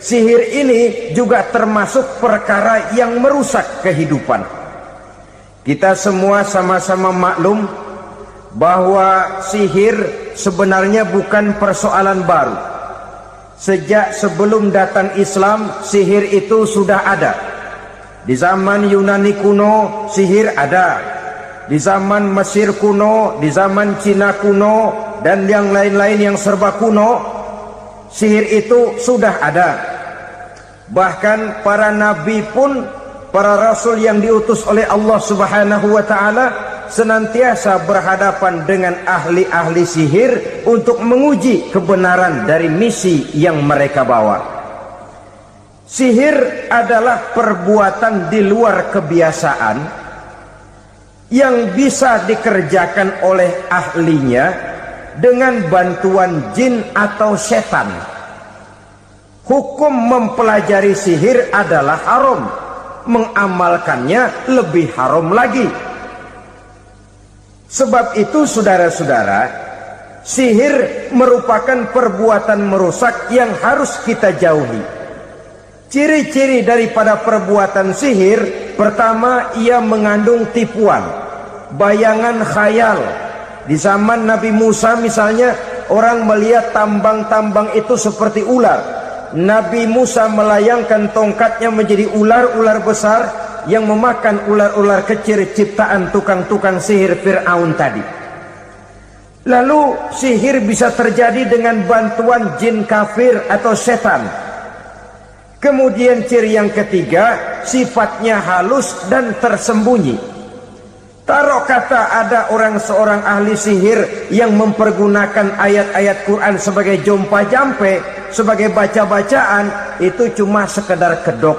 Sihir ini juga termasuk perkara yang merusak kehidupan. Kita semua sama-sama maklum bahwa sihir sebenarnya bukan persoalan baru. Sejak sebelum datang Islam, sihir itu sudah ada. Di zaman Yunani kuno, sihir ada. Di zaman Mesir kuno, di zaman Cina kuno, dan yang lain-lain yang serba kuno, sihir itu sudah ada. Bahkan para nabi pun, para rasul yang diutus oleh Allah Subhanahu wa ta'ala, senantiasa berhadapan dengan ahli-ahli sihir untuk menguji kebenaran dari misi yang mereka bawa. Sihir adalah perbuatan di luar kebiasaan yang bisa dikerjakan oleh ahlinya dengan bantuan jin atau setan. Hukum mempelajari sihir adalah haram, mengamalkannya lebih haram lagi. Sebab itu saudara-saudara, sihir merupakan perbuatan merusak yang harus kita jauhi. Ciri-ciri daripada perbuatan sihir, pertama, ia mengandung tipuan, bayangan khayal. Di zaman Nabi Musa misalnya, orang melihat tambang-tambang itu seperti ular. Nabi Musa melayangkan tongkatnya menjadi ular-ular besar yang memakan ular-ular kecil ciptaan tukang-tukang sihir Fir'aun tadi. Lalu sihir bisa terjadi dengan bantuan jin kafir atau setan. Kemudian ciri yang ketiga, sifatnya halus dan tersembunyi. Taruh kata ada seorang ahli sihir yang mempergunakan ayat-ayat Quran sebagai jompa-jampe, sebagai baca-bacaan, itu cuma sekedar kedok.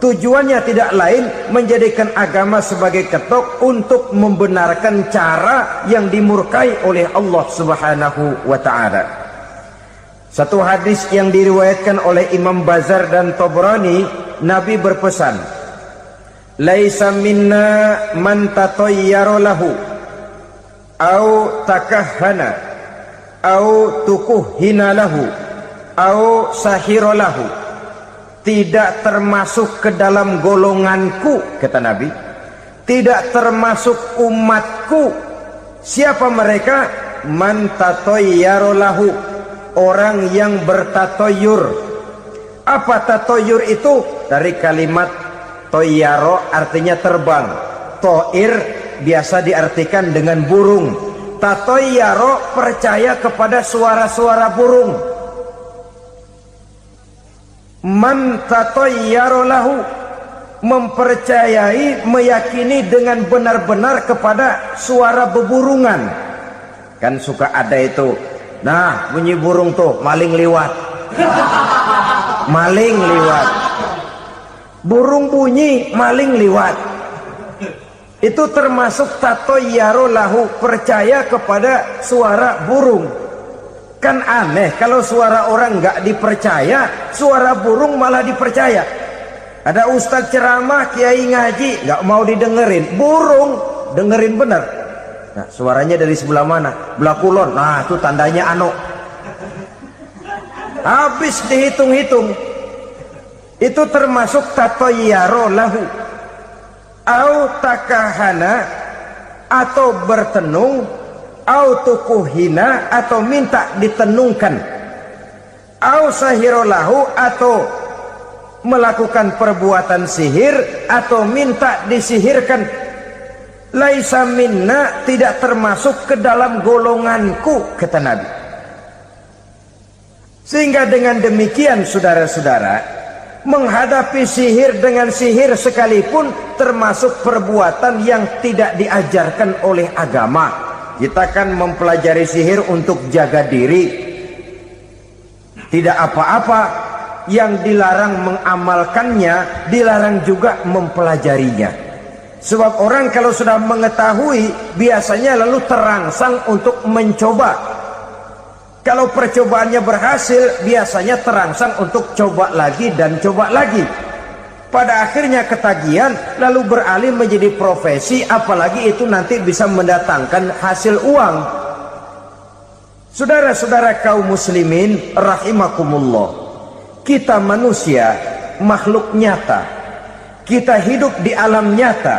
Tujuannya tidak lain menjadikan agama sebagai ketok untuk membenarkan cara yang dimurkai oleh Allah Subhanahu wa ta'ala. Satu hadis yang diriwayatkan oleh Imam Bazar dan Tabrani, Nabi berpesan, "Laisa minna man tatayyara lahu au takahhana au tukuhhina lahu au sahira lahu." Tidak termasuk ke dalam golonganku, kata Nabi. Tidak termasuk umatku. Siapa mereka? Man tatayyara lahu, orang yang bertatoyur. Apa tatoyur itu? Dari kalimat toyaro, artinya terbang. Toir biasa diartikan dengan burung. Tatoyaro percaya kepada suara-suara burung. Man tatayyara lahu, mempercayai, meyakini dengan benar-benar kepada suara beburungan. Kan suka ada itu, nah bunyi burung tuh, maling liwat. Maling liwat. Burung bunyi, maling liwat. Itu termasuk tatayyara lahu, percaya kepada suara burung. Kan aneh kalau suara orang nggak dipercaya, suara burung malah dipercaya. Ada ustadz ceramah, kiai ngaji, nggak mau didengerin, burung dengerin bener. Nah, suaranya dari sebelah mana? Belah kulon. Nah, itu tandanya ano. Habis dihitung-hitung. Itu termasuk tatayyara lahu. Au takahana, atau bertenung, au tukuhina, atau minta ditenungkan, au sahirolahu, atau melakukan perbuatan sihir atau minta disihirkan. Laisa minna, tidak termasuk ke dalam golonganku, kata Nabi. Sehingga dengan demikian saudara-saudara, menghadapi sihir dengan sihir sekalipun termasuk perbuatan yang tidak diajarkan oleh agama. Kita kan mempelajari sihir untuk jaga diri. Tidak apa-apa. Yang dilarang mengamalkannya, dilarang juga mempelajarinya. Sebab orang kalau sudah mengetahui, biasanya lalu terangsang untuk mencoba. Kalau percobaannya berhasil, biasanya terangsang untuk coba lagi dan coba lagi. Pada akhirnya ketagihan, lalu beralih menjadi profesi, apalagi itu nanti bisa mendatangkan hasil uang. Saudara-saudara kaum muslimin rahimakumullah, Kita manusia makhluk nyata, kita hidup di alam nyata,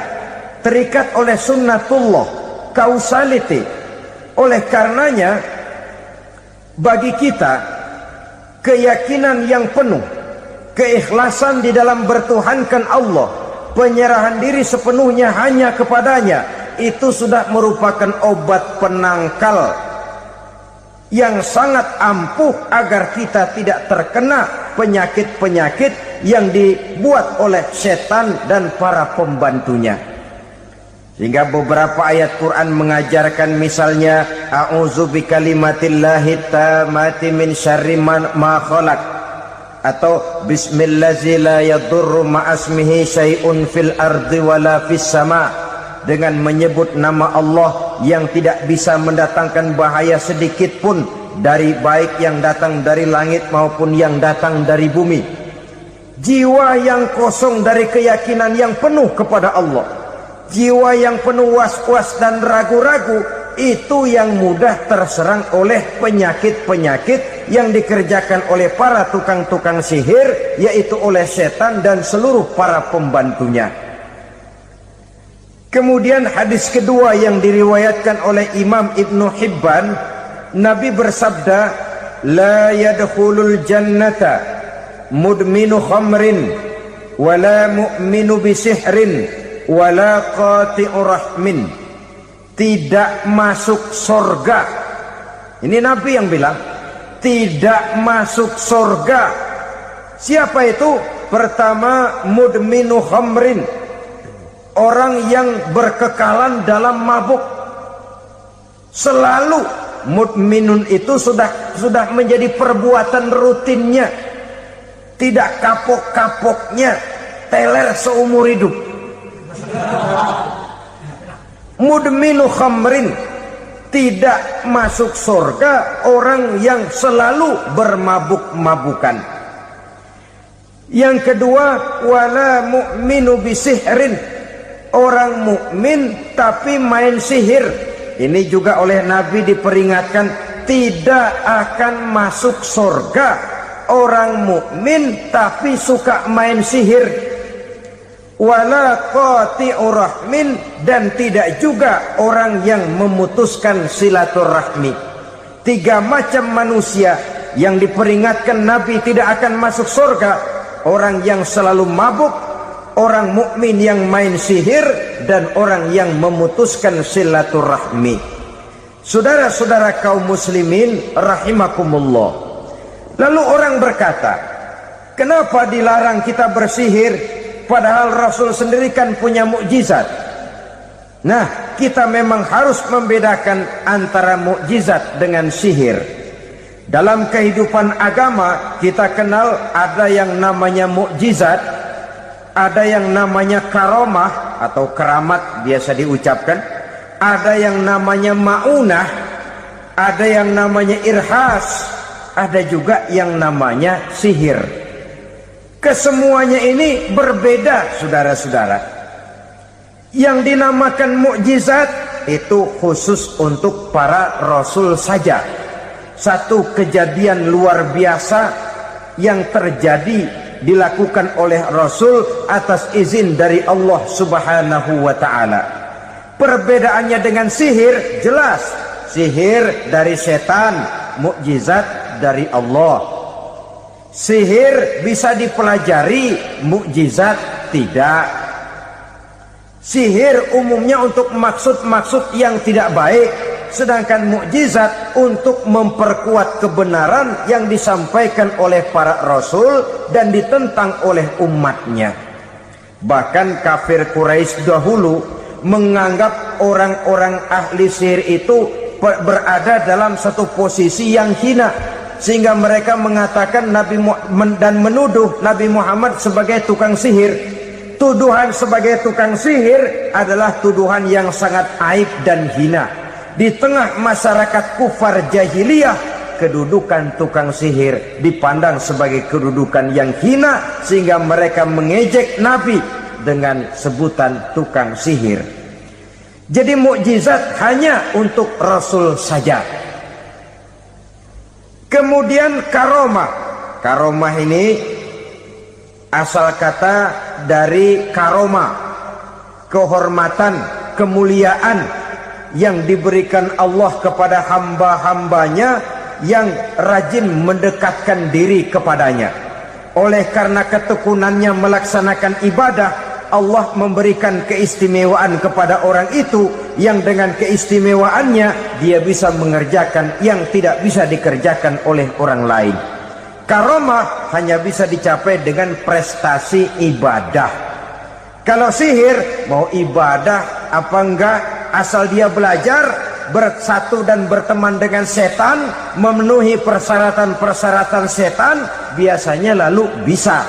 terikat oleh sunnatullah, causality. Oleh karenanya bagi kita keyakinan yang penuh, keikhlasan di dalam bertuhankan Allah, penyerahan diri sepenuhnya hanya kepadanya, itu sudah merupakan obat penangkal yang sangat ampuh agar kita tidak terkena penyakit-penyakit yang dibuat oleh setan dan para pembantunya. Sehingga beberapa ayat Quran mengajarkan, misalnya a'udzu bikalimatillahi tammati min syarri ma khalaq, atau bismillazi la yadurru ma'asmihi syai'un fil ardi wala fis sama, dengan menyebut nama Allah yang tidak bisa mendatangkan bahaya sedikit pun, dari baik yang datang dari langit maupun yang datang dari bumi. Jiwa yang kosong dari keyakinan yang penuh kepada Allah, jiwa yang penuh was-was dan ragu-ragu, itu yang mudah terserang oleh penyakit-penyakit yang dikerjakan oleh para tukang-tukang sihir, yaitu oleh setan dan seluruh para pembantunya. Kemudian hadis kedua yang diriwayatkan oleh Imam Ibnu Hibban, Nabi bersabda, la yadkhulul jannata mudminu khamrin wala mu'minu bisihrin wala qati'u rahmin. Tidak masuk surga. Ini Nabi yang bilang, tidak masuk surga. Siapa itu? Pertama, mudminu khamrin, orang yang berkekalan dalam mabuk. Selalu mudminun itu sudah menjadi perbuatan rutinnya, tidak kapok-kapoknya, teler seumur hidup. Mudminu khamrin, tidak masuk surga orang yang selalu bermabuk-mabukan. Yang kedua, wala mu'minu bisihrin, orang mukmin tapi main sihir. Ini juga oleh Nabi diperingatkan, tidak akan masuk surga orang mukmin tapi suka main sihir. Wala qati'u rahmin, dan tidak juga orang yang memutuskan silaturahmi. Tiga macam manusia yang diperingatkan Nabi tidak akan masuk surga: orang yang selalu mabuk, orang mukmin yang main sihir, dan orang yang memutuskan silaturahmi. Saudara-saudara kaum muslimin rahimakumullah. Lalu orang berkata, kenapa dilarang kita bersihir? Padahal Rasul sendiri kan punya mukjizat. Nah, kita memang harus membedakan antara mukjizat dengan sihir. Dalam kehidupan agama kita kenal ada yang namanya mukjizat, ada yang namanya karomah atau keramat biasa diucapkan, ada yang namanya maunah, ada yang namanya irhas, ada juga yang namanya sihir. Kesemuanya ini berbeda, saudara-saudara. Yang dinamakan mukjizat itu khusus untuk para rasul saja. Satu kejadian luar biasa yang terjadi dilakukan oleh rasul atas izin dari Allah Subhanahu wa taala. Perbedaannya dengan sihir jelas. Sihir dari setan, mukjizat dari Allah. Sihir bisa dipelajari, mukjizat tidak. Sihir umumnya untuk maksud-maksud yang tidak baik, sedangkan mukjizat untuk memperkuat kebenaran yang disampaikan oleh para rasul dan ditentang oleh umatnya. Bahkan kafir Quraisy dahulu menganggap orang-orang ahli sihir itu berada dalam satu posisi yang hina, sehingga mereka mengatakan dan menuduh Nabi Muhammad sebagai tukang sihir. Tuduhan sebagai tukang sihir adalah tuduhan yang sangat aib dan hina. Di tengah masyarakat kufar jahiliyah, kedudukan tukang sihir dipandang sebagai kedudukan yang hina, sehingga mereka mengejek Nabi dengan sebutan tukang sihir. Jadi mukjizat hanya untuk Rasul saja. Kemudian karomah. Karomah ini asal kata dari karoma, kehormatan, kemuliaan yang diberikan Allah kepada hamba-hambanya yang rajin mendekatkan diri kepadanya. Oleh karena ketekunannya melaksanakan ibadah, Allah memberikan keistimewaan kepada orang itu yang dengan keistimewaannya dia bisa mengerjakan yang tidak bisa dikerjakan oleh orang lain. Karomah hanya bisa dicapai dengan prestasi ibadah. Kalau sihir mau ibadah apa enggak, asal dia belajar, bersatu dan berteman dengan setan, memenuhi persyaratan-persyaratan setan, biasanya lalu bisa.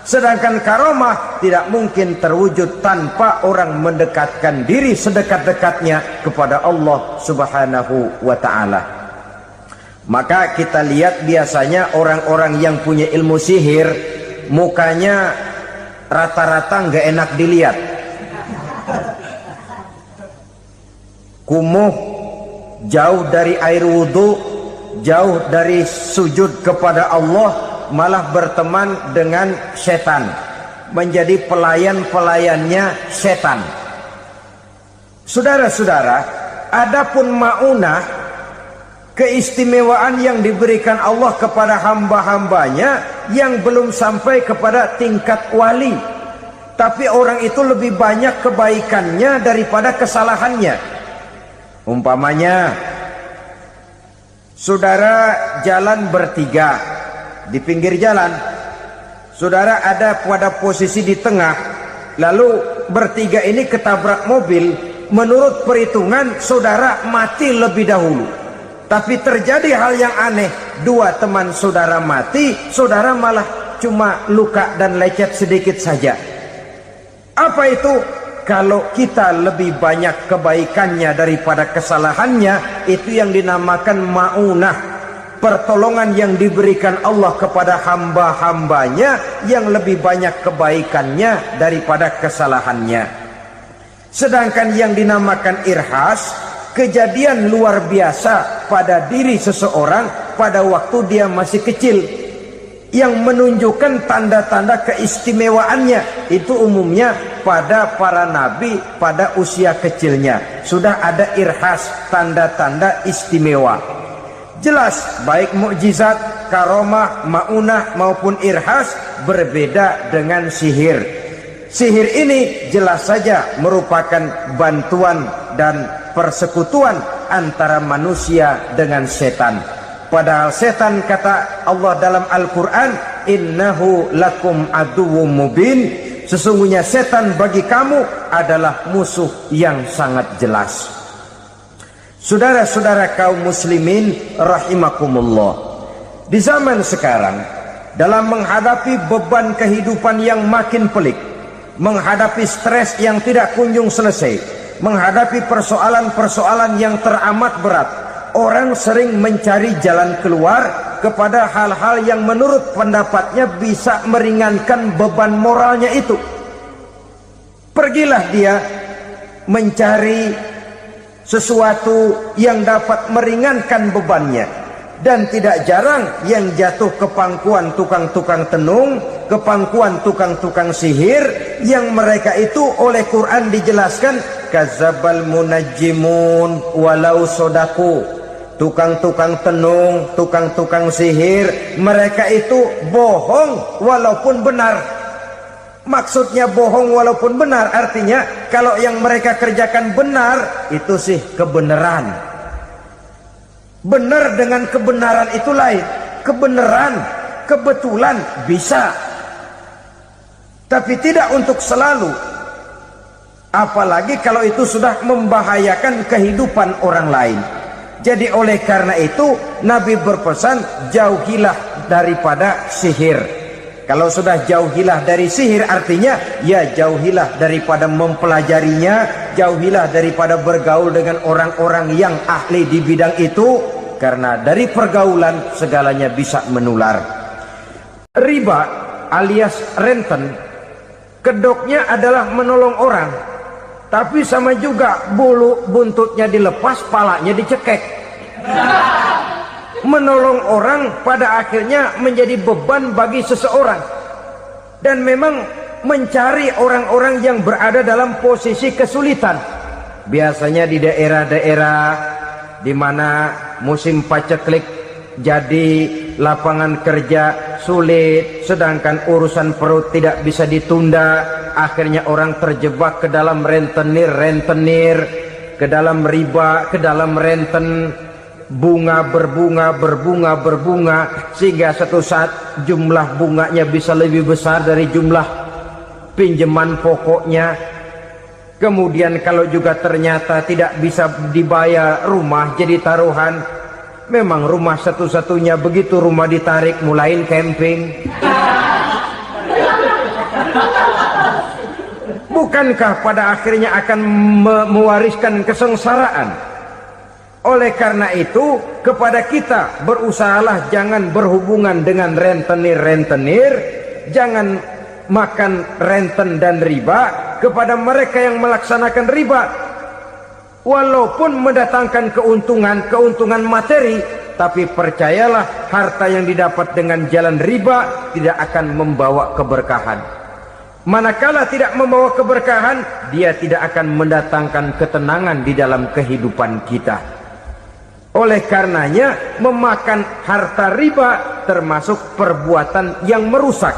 Sedangkan karomah tidak mungkin terwujud tanpa orang mendekatkan diri sedekat-dekatnya kepada Allah Subhanahu wa ta'ala. Maka kita lihat biasanya orang-orang yang punya ilmu sihir, mukanya rata-rata nggak enak dilihat. Kumuh, jauh dari air wudhu, jauh dari sujud kepada Allah, malah berteman dengan setan, menjadi pelayan-pelayannya setan. Saudara-saudara, adapun maunah, keistimewaan yang diberikan Allah kepada hamba-hambanya yang belum sampai kepada tingkat wali, tapi orang itu lebih banyak kebaikannya daripada kesalahannya. Umpamanya, saudara jalan bertiga di pinggir jalan, saudara ada pada posisi di tengah, lalu bertiga ini ketabrak mobil. Menurut perhitungan saudara mati lebih dahulu, tapi terjadi hal yang aneh, dua teman saudara mati, saudara malah cuma luka dan lecet sedikit saja. Apa itu? Kalau kita lebih banyak kebaikannya daripada kesalahannya, itu yang dinamakan maunah, pertolongan yang diberikan Allah kepada hamba-hambanya yang lebih banyak kebaikannya daripada kesalahannya. Sedangkan yang dinamakan irhas, kejadian luar biasa pada diri seseorang pada waktu dia masih kecil, yang menunjukkan tanda-tanda keistimewaannya. Itu umumnya pada para nabi pada usia kecilnya sudah ada irhas, tanda-tanda istimewa. Jelas baik mukjizat, karomah, maunah maupun irhas berbeda dengan sihir. Sihir ini jelas saja merupakan bantuan dan persekutuan antara manusia dengan setan. Padahal setan, kata Allah dalam Al-Quran, innahu lakum aduwwum mubin, sesungguhnya setan bagi kamu adalah musuh yang sangat jelas. Saudara-saudara kaum muslimin rahimakumullah, di zaman sekarang dalam menghadapi beban kehidupan yang makin pelik, menghadapi stres yang tidak kunjung selesai, menghadapi persoalan-persoalan yang teramat berat, orang sering mencari jalan keluar kepada hal-hal yang menurut pendapatnya bisa meringankan beban moralnya itu. Pergilah dia mencari sesuatu yang dapat meringankan bebannya. Dan tidak jarang yang jatuh ke pangkuan tukang-tukang tenung, ke pangkuan tukang-tukang sihir, yang mereka itu oleh Quran dijelaskan kadzabal munajjimun walau sodaku. Tukang-tukang tenung, tukang-tukang sihir, mereka itu bohong walaupun benar. Maksudnya bohong walaupun benar, artinya kalau yang mereka kerjakan benar, itu sih kebenaran. Benar dengan kebenaran itu lain. Kebenaran, kebetulan bisa, tapi tidak untuk selalu. Apalagi kalau itu sudah membahayakan kehidupan orang lain. Jadi oleh karena itu Nabi berpesan, jauhilah daripada sihir. Kalau sudah jauhilah dari sihir, artinya ya jauhilah daripada mempelajarinya, jauhilah daripada bergaul dengan orang-orang yang ahli di bidang itu, karena dari pergaulan segalanya bisa menular. Riba alias renten, kedoknya adalah menolong orang, tapi sama juga bulu buntutnya dilepas, palanya dicekek. menolong orang pada akhirnya menjadi beban bagi seseorang. Dan memang mencari orang-orang yang berada dalam posisi kesulitan. Biasanya di daerah-daerah di mana musim paceklik jadi lapangan kerja sulit, sedangkan urusan perut tidak bisa ditunda, akhirnya orang terjebak ke dalam rentenir, ke dalam riba, ke dalam renten, bunga berbunga, sehingga satu saat jumlah bunganya bisa lebih besar dari jumlah pinjaman pokoknya. Kemudian kalau juga ternyata tidak bisa dibayar, rumah jadi taruhan. Memang rumah satu-satunya, begitu rumah ditarik mulain camping. Bukankah pada akhirnya akan mewariskan kesengsaraan? Oleh karena itu, kepada kita berusahalah jangan berhubungan dengan rentenir, jangan makan renten dan riba. Kepada mereka yang melaksanakan riba, walaupun mendatangkan keuntungan materi, tapi percayalah harta yang didapat dengan jalan riba tidak akan membawa keberkahan. Manakala tidak membawa keberkahan, dia tidak akan mendatangkan ketenangan di dalam kehidupan kita. Oleh karenanya, memakan harta riba termasuk perbuatan yang merusak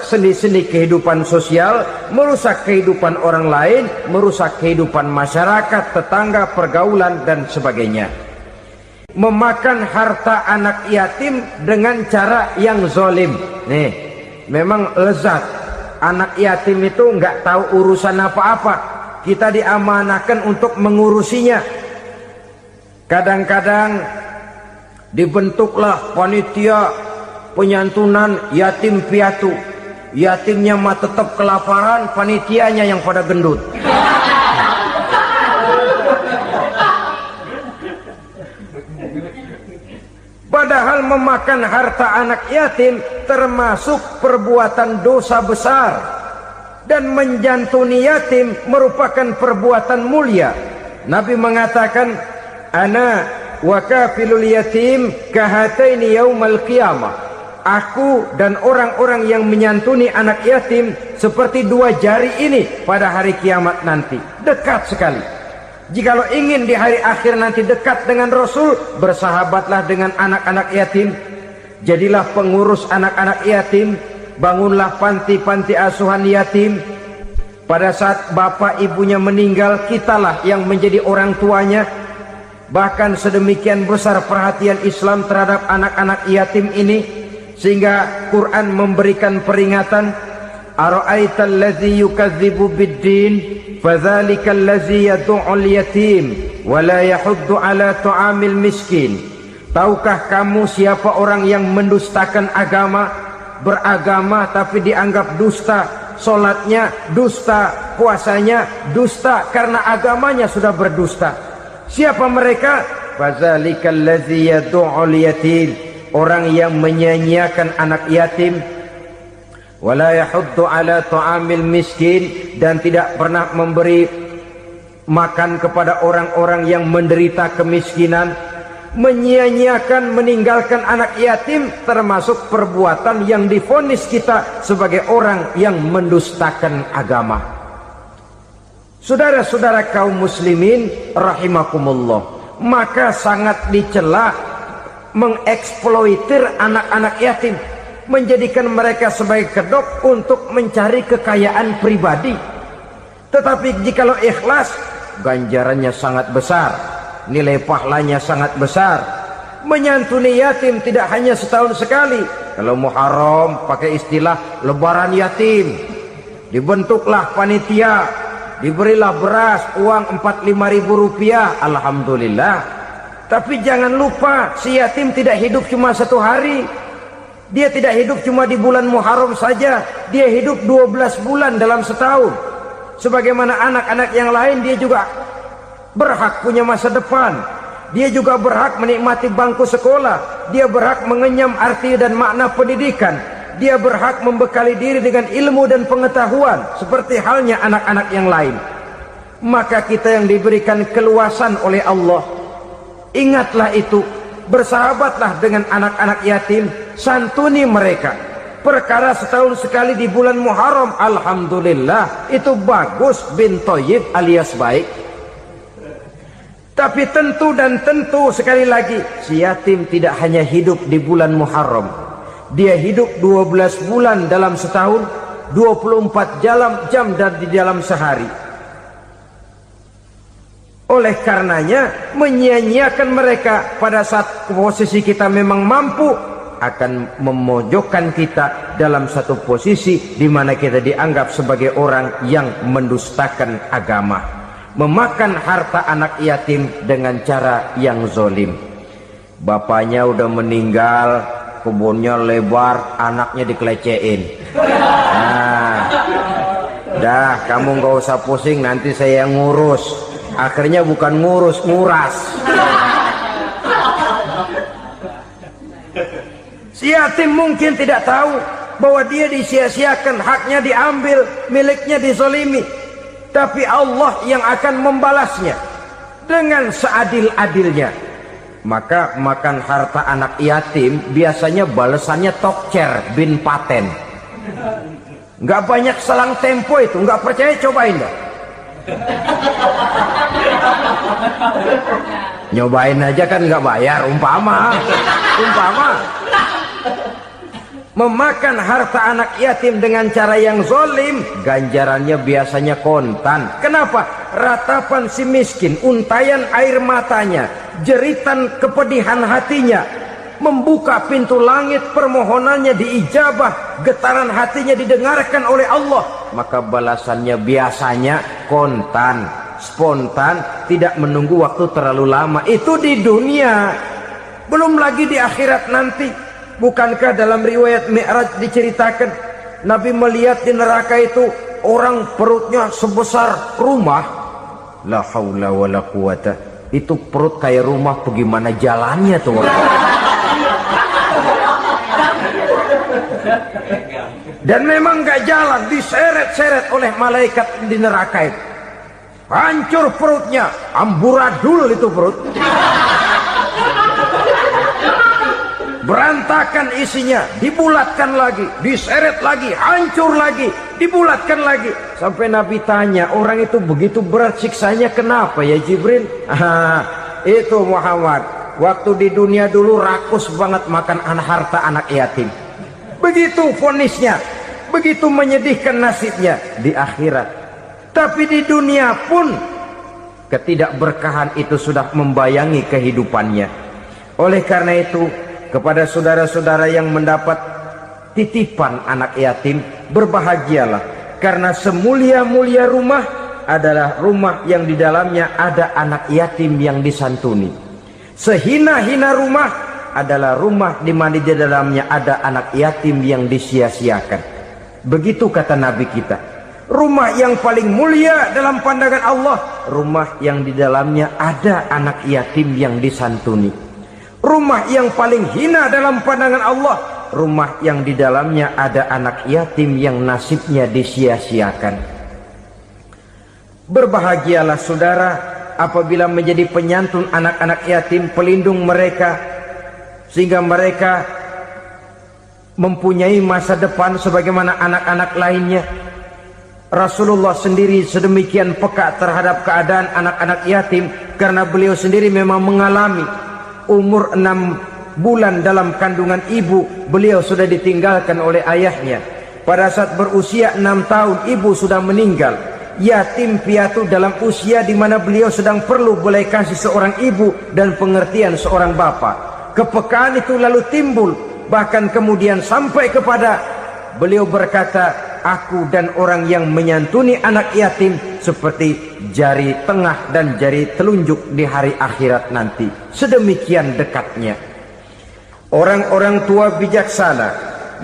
sendi-sendi kehidupan sosial, merusak kehidupan orang lain, merusak kehidupan masyarakat, tetangga, pergaulan, dan sebagainya. Memakan harta anak yatim dengan cara yang zolim. Nih, memang lezat. Anak yatim itu nggak tahu urusan apa-apa. Kita diamanahkan untuk mengurusinya. Kadang-kadang dibentuklah panitia penyantunan yatim piatu. Yatimnya mah tetap kelaparan, panitianya yang pada gendut. Padahal memakan harta anak yatim termasuk perbuatan dosa besar, dan menjantuni yatim merupakan perbuatan mulia. Nabi mengatakan, ana wa kafilul yatim kahataini yaumal qiyamah. Aku dan orang-orang yang menyantuni anak yatim seperti dua jari ini pada hari kiamat nanti. Dekat sekali. Jikalau ingin di hari akhir nanti dekat dengan Rasul, bersahabatlah dengan anak-anak yatim. Jadilah pengurus anak-anak yatim. Bangunlah panti-panti asuhan yatim. Pada saat bapak ibunya meninggal, kitalah yang menjadi orang tuanya. Bahkan sedemikian besar perhatian Islam terhadap anak-anak yatim ini, sehingga Quran memberikan peringatan, ara'aital ladzi yukadzibu bid-din fadzalikal ladzi yad'ul yatim wa la yahuddu ala ta'amil miskin. Tahukah kamu siapa orang yang mendustakan agama, beragama tapi dianggap dusta, salatnya dusta, puasanya dusta karena agamanya sudah berdusta. Siapa mereka? Fadzalikal ladzi yad'ul yatim, orang yang menyia-nyiakan anak yatim, wala yahuddu ala ta'amil miskin, dan tidak pernah memberi makan kepada orang-orang yang menderita kemiskinan. Menyia-nyiakan, meninggalkan anak yatim termasuk perbuatan yang divonis kita sebagai orang yang mendustakan agama. Saudara-saudara kaum muslimin rahimakumullah, maka sangat dicela mengeksploitir anak-anak yatim, menjadikan mereka sebagai kedok untuk mencari kekayaan pribadi. Tetapi jikalau ikhlas, ganjarannya sangat besar, nilai pahalanya sangat besar. Menyantuni yatim tidak hanya setahun sekali. Kalau Muharram pakai istilah lebaran yatim, dibentuklah panitia, diberilah beras, uang 45.000 rupiah, alhamdulillah. Tapi jangan lupa, si yatim tidak hidup cuma satu hari. Dia tidak hidup cuma di bulan Muharram saja. Dia hidup 12 bulan dalam setahun. Sebagaimana anak-anak yang lain, dia juga berhak punya masa depan. Dia juga berhak menikmati bangku sekolah. Dia berhak mengenyam arti dan makna pendidikan. Dia berhak membekali diri dengan ilmu dan pengetahuan, seperti halnya anak-anak yang lain. Maka kita yang diberikan keluasan oleh Allah, ingatlah itu, bersahabatlah dengan anak-anak yatim, santuni mereka. Perkara setahun sekali di bulan Muharram, alhamdulillah, itu bagus, bin Thayyib alias baik. Tapi tentu dan tentu sekali lagi, si yatim tidak hanya hidup di bulan Muharram. Dia hidup 12 bulan dalam setahun, 24 jam di dalam sehari. Oleh karenanya, menyia-nyiakan mereka pada saat posisi kita memang mampu akan memojokkan kita dalam satu posisi di mana kita dianggap sebagai orang yang mendustakan agama, memakan harta anak yatim dengan cara yang zolim. Bapaknya udah meninggal, kebunnya lebar, anaknya dikelecehin. Nah, dah kamu nggak usah pusing, nanti saya yang ngurus. Akhirnya bukan ngurus, nguras. Si yatim mungkin tidak tahu bahwa dia disia-siakan, haknya diambil, miliknya dizolimi. Tapi Allah yang akan membalasnya dengan seadil-adilnya. Maka makan harta anak yatim biasanya balasannya tokcer bin paten. Nggak banyak selang tempo itu, nggak percaya cobain dah. Nyobain aja kan nggak bayar, umpama memakan harta anak yatim dengan cara yang zolim, ganjarannya biasanya kontan. Kenapa? Ratapan si miskin, untayan air matanya, jeritan kepedihan hatinya, membuka pintu langit, permohonannya diijabah, getaran hatinya didengarkan oleh Allah, maka balasannya biasanya kontan, spontan, tidak menunggu waktu terlalu lama. Itu di dunia, belum lagi di akhirat nanti. Bukankah dalam riwayat Mi'raj diceritakan Nabi melihat di neraka itu orang perutnya sebesar rumah? La haula wala quwata. Itu perut kayak rumah, bagaimana jalannya tuh orang? Dan memang gak jalan, diseret-seret oleh malaikat di neraka itu. Hancur perutnya, amburadul itu perut. Berantakan isinya, dibulatkan lagi, diseret lagi, hancur lagi, dibulatkan lagi. Sampai Nabi tanya, orang itu begitu berat siksanya kenapa ya Jibril? Itu Muhammad, waktu di dunia dulu rakus banget makan harta anak yatim. Begitu vonisnya, begitu menyedihkan nasibnya di akhirat. Tapi di dunia pun ketidakberkahan itu sudah membayangi kehidupannya. Oleh karena itu, kepada saudara-saudara yang mendapat titipan anak yatim, berbahagialah, karena semulia-mulia rumah adalah rumah yang di dalamnya ada anak yatim yang disantuni. Sehina-hina rumah adalah rumah di mana di dalamnya ada anak yatim yang disia-siakan. Begitu kata Nabi kita. Rumah yang paling mulia dalam pandangan Allah, rumah yang di dalamnya ada anak yatim yang disantuni. Rumah yang paling hina dalam pandangan Allah, rumah yang di dalamnya ada anak yatim yang nasibnya disia-siakan. Berbahagialah saudara apabila menjadi penyantun anak-anak yatim, pelindung mereka, sehingga mereka mempunyai masa depan sebagaimana anak-anak lainnya. Rasulullah sendiri sedemikian peka terhadap keadaan anak-anak yatim karena beliau sendiri memang mengalami. Umur 6 bulan dalam kandungan ibu, beliau sudah ditinggalkan oleh ayahnya. Pada saat berusia 6 tahun, ibu sudah meninggal. Yatim piatu dalam usia di mana beliau sedang perlu belas kasih seorang ibu dan pengertian seorang bapa. Kepekaan itu lalu timbul, bahkan kemudian sampai kepada beliau berkata, aku dan orang yang menyantuni anak yatim seperti jari tengah dan jari telunjuk di hari akhirat nanti. Sedemikian dekatnya. Orang-orang tua bijaksana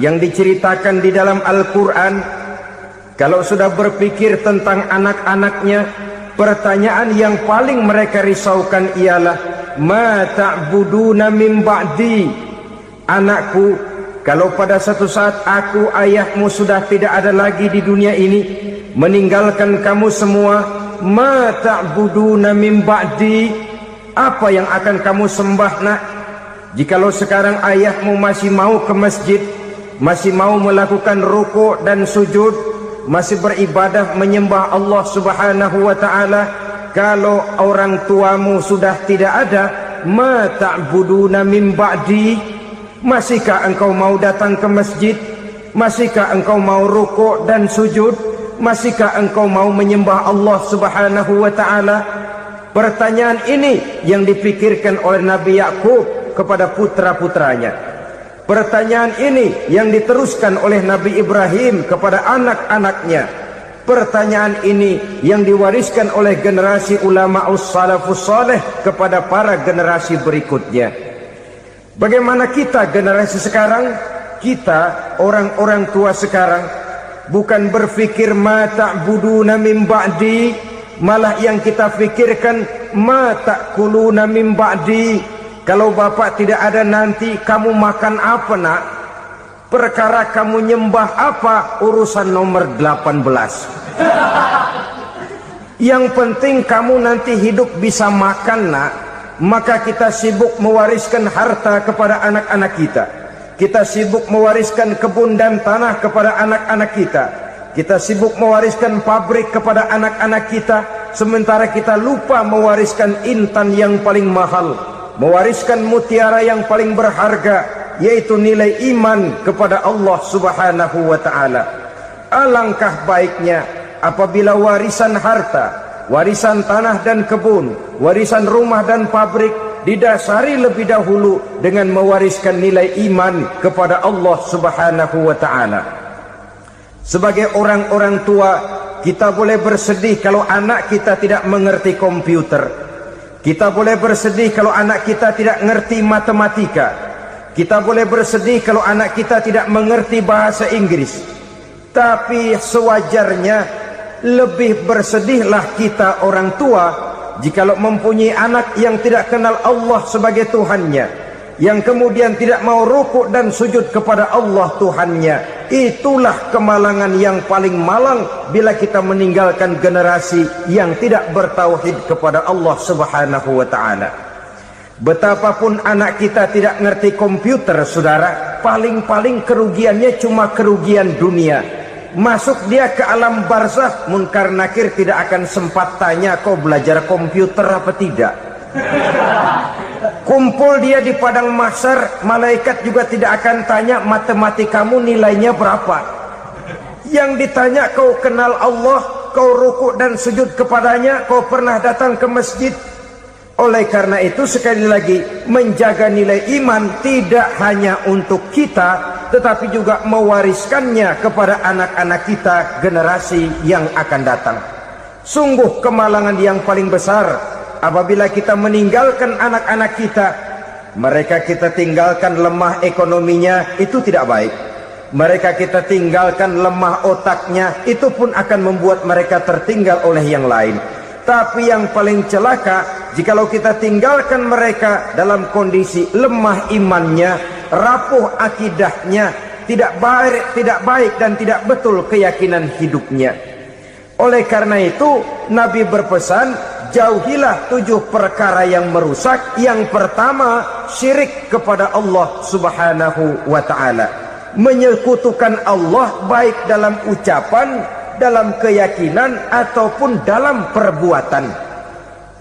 yang diceritakan di dalam Al-Quran, kalau sudah berpikir tentang anak-anaknya, pertanyaan yang paling mereka risaukan ialah, ma ta'buduna min ba'di? Anakku, kalau pada satu saat aku, ayahmu sudah tidak ada lagi di dunia ini, meninggalkan kamu semua, ma ta'buduna min ba'di? Apa yang akan kamu sembah nak? jikalau sekarang ayahmu masih mau ke masjid, masih mau melakukan rukuk dan sujud, masih beribadah menyembah Allah Subhanahu wa ta'ala, kalau orang tuamu sudah tidak ada, ma ta'buduna min ba'di, masihkah engkau mau datang ke masjid? Masihkah engkau mau rukuk dan sujud? Masihkah engkau mau menyembah Allah Subhanahu wa ta'ala? Pertanyaan ini yang dipikirkan oleh Nabi Yakub kepada putra-putranya. Pertanyaan ini yang diteruskan oleh Nabi Ibrahim kepada anak-anaknya. Pertanyaan ini yang diwariskan oleh generasi ulama salafus saleh kepada para generasi berikutnya. Bagaimana kita generasi sekarang? Kita orang-orang tua sekarang bukan berfikir ma ta'buduna min ba'di, malah yang kita fikirkan ma ta'kuluna min ba'di. Kalau bapak tidak ada nanti kamu makan apa nak? Perkara kamu nyembah apa? Urusan nomor 18. Yang penting kamu nanti hidup bisa makan nak. Maka kita sibuk mewariskan harta kepada anak-anak kita. Kita sibuk mewariskan kebun dan tanah kepada anak-anak kita. Kita sibuk mewariskan pabrik kepada anak-anak kita, sementara kita lupa mewariskan intan yang paling mahal, mewariskan mutiara yang paling berharga, yaitu nilai iman kepada Allah Subhanahu wa ta'ala. Alangkah baiknya apabila warisan harta, warisan tanah dan kebun, warisan rumah dan pabrik didasari lebih dahulu dengan mewariskan nilai iman kepada Allah Subhanahu wa ta'ala. Sebagai orang-orang tua, kita boleh bersedih kalau anak kita tidak mengerti komputer. Kita boleh bersedih kalau anak kita tidak mengerti matematika. Kita boleh bersedih kalau anak kita tidak mengerti bahasa Inggris. Tapi sewajarnya lebih bersedihlah kita orang tua jikalau mempunyai anak yang tidak kenal Allah sebagai Tuhannya, yang kemudian tidak mau rukuk dan sujud kepada Allah Tuhannya. Itulah kemalangan yang paling malang bila kita meninggalkan generasi yang tidak bertauhid kepada Allah Subhanahu wa ta'ala. Betapapun anak kita tidak ngerti komputer, saudara, paling-paling kerugiannya cuma kerugian dunia. Masuk dia ke alam barzakh, munkar nakir tidak akan sempat tanya kau belajar komputer apa tidak. Kumpul dia di padang mahsyar, malaikat juga tidak akan tanya matematikamu nilainya berapa. Yang ditanya kau kenal Allah, kau rukuk dan sujud kepadanya, kau pernah datang ke masjid. Oleh karena itu sekali lagi, menjaga nilai iman tidak hanya untuk kita, tetapi juga mewariskannya kepada anak-anak kita, generasi yang akan datang. Sungguh kemalangan yang paling besar apabila kita meninggalkan anak-anak kita. Mereka kita tinggalkan lemah ekonominya, itu tidak baik. Mereka kita tinggalkan lemah otaknya, itu pun akan membuat mereka tertinggal oleh yang lain. Tapi yang paling celaka, jikalau kita tinggalkan mereka dalam kondisi lemah imannya, rapuh akidahnya, tidak baik dan tidak betul keyakinan hidupnya. Oleh karena itu Nabi berpesan, jauhilah 7 perkara yang merusak. Yang pertama, syirik kepada Allah Subhanahu wa ta'ala, menyekutukan Allah baik dalam ucapan, dalam keyakinan ataupun dalam perbuatan.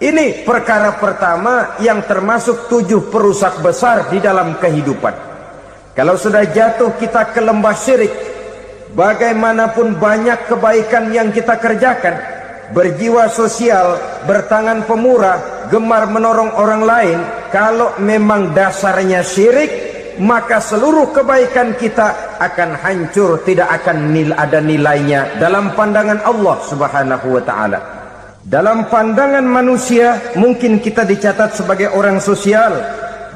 Ini perkara pertama yang termasuk 7 perusak besar di dalam kehidupan. Kalau sudah jatuh kita ke lembah syirik, bagaimanapun banyak kebaikan yang kita kerjakan, berjiwa sosial, bertangan pemurah, gemar menolong orang lain, kalau memang dasarnya syirik, maka seluruh kebaikan kita akan hancur, tidak akan ada nilainya dalam pandangan Allah Subhanahu wa ta'ala. Dalam pandangan manusia mungkin kita dicatat sebagai orang sosial,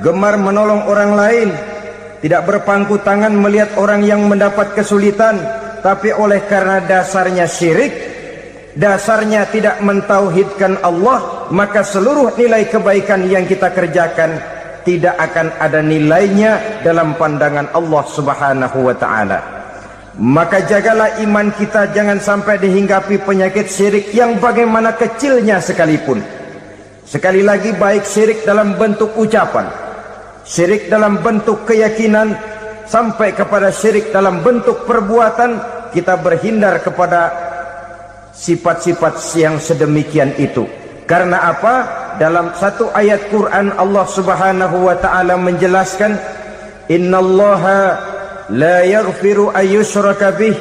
gemar menolong orang lain, tidak berpangku tangan melihat orang yang mendapat kesulitan. Tapi oleh karena dasarnya syirik, dasarnya tidak mentauhidkan Allah, maka seluruh nilai kebaikan yang kita kerjakan tidak akan ada nilainya dalam pandangan Allah Subhanahu wa ta'ala. Maka jagalah iman kita jangan sampai dihinggapi penyakit syirik yang bagaimana kecilnya sekalipun. Sekali lagi, baik syirik dalam bentuk ucapan, syirik dalam bentuk keyakinan, sampai kepada syirik dalam bentuk perbuatan, kita berhindar kepada sifat-sifat yang sedemikian itu. Karena apa? Dalam satu ayat Quran Allah Subhanahu wa taala menjelaskan, innallaha la yaghfiru ayyushraka bih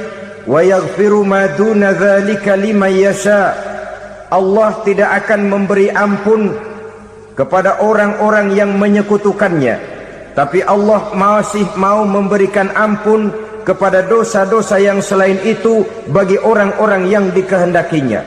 wa yaghfiru ma duna dzalika liman yasha. Allah tidak akan memberi ampun kepada orang-orang yang menyekutukannya, tapi Allah masih mau memberikan ampun kepada dosa-dosa yang selain itu bagi orang-orang yang dikehendakinya.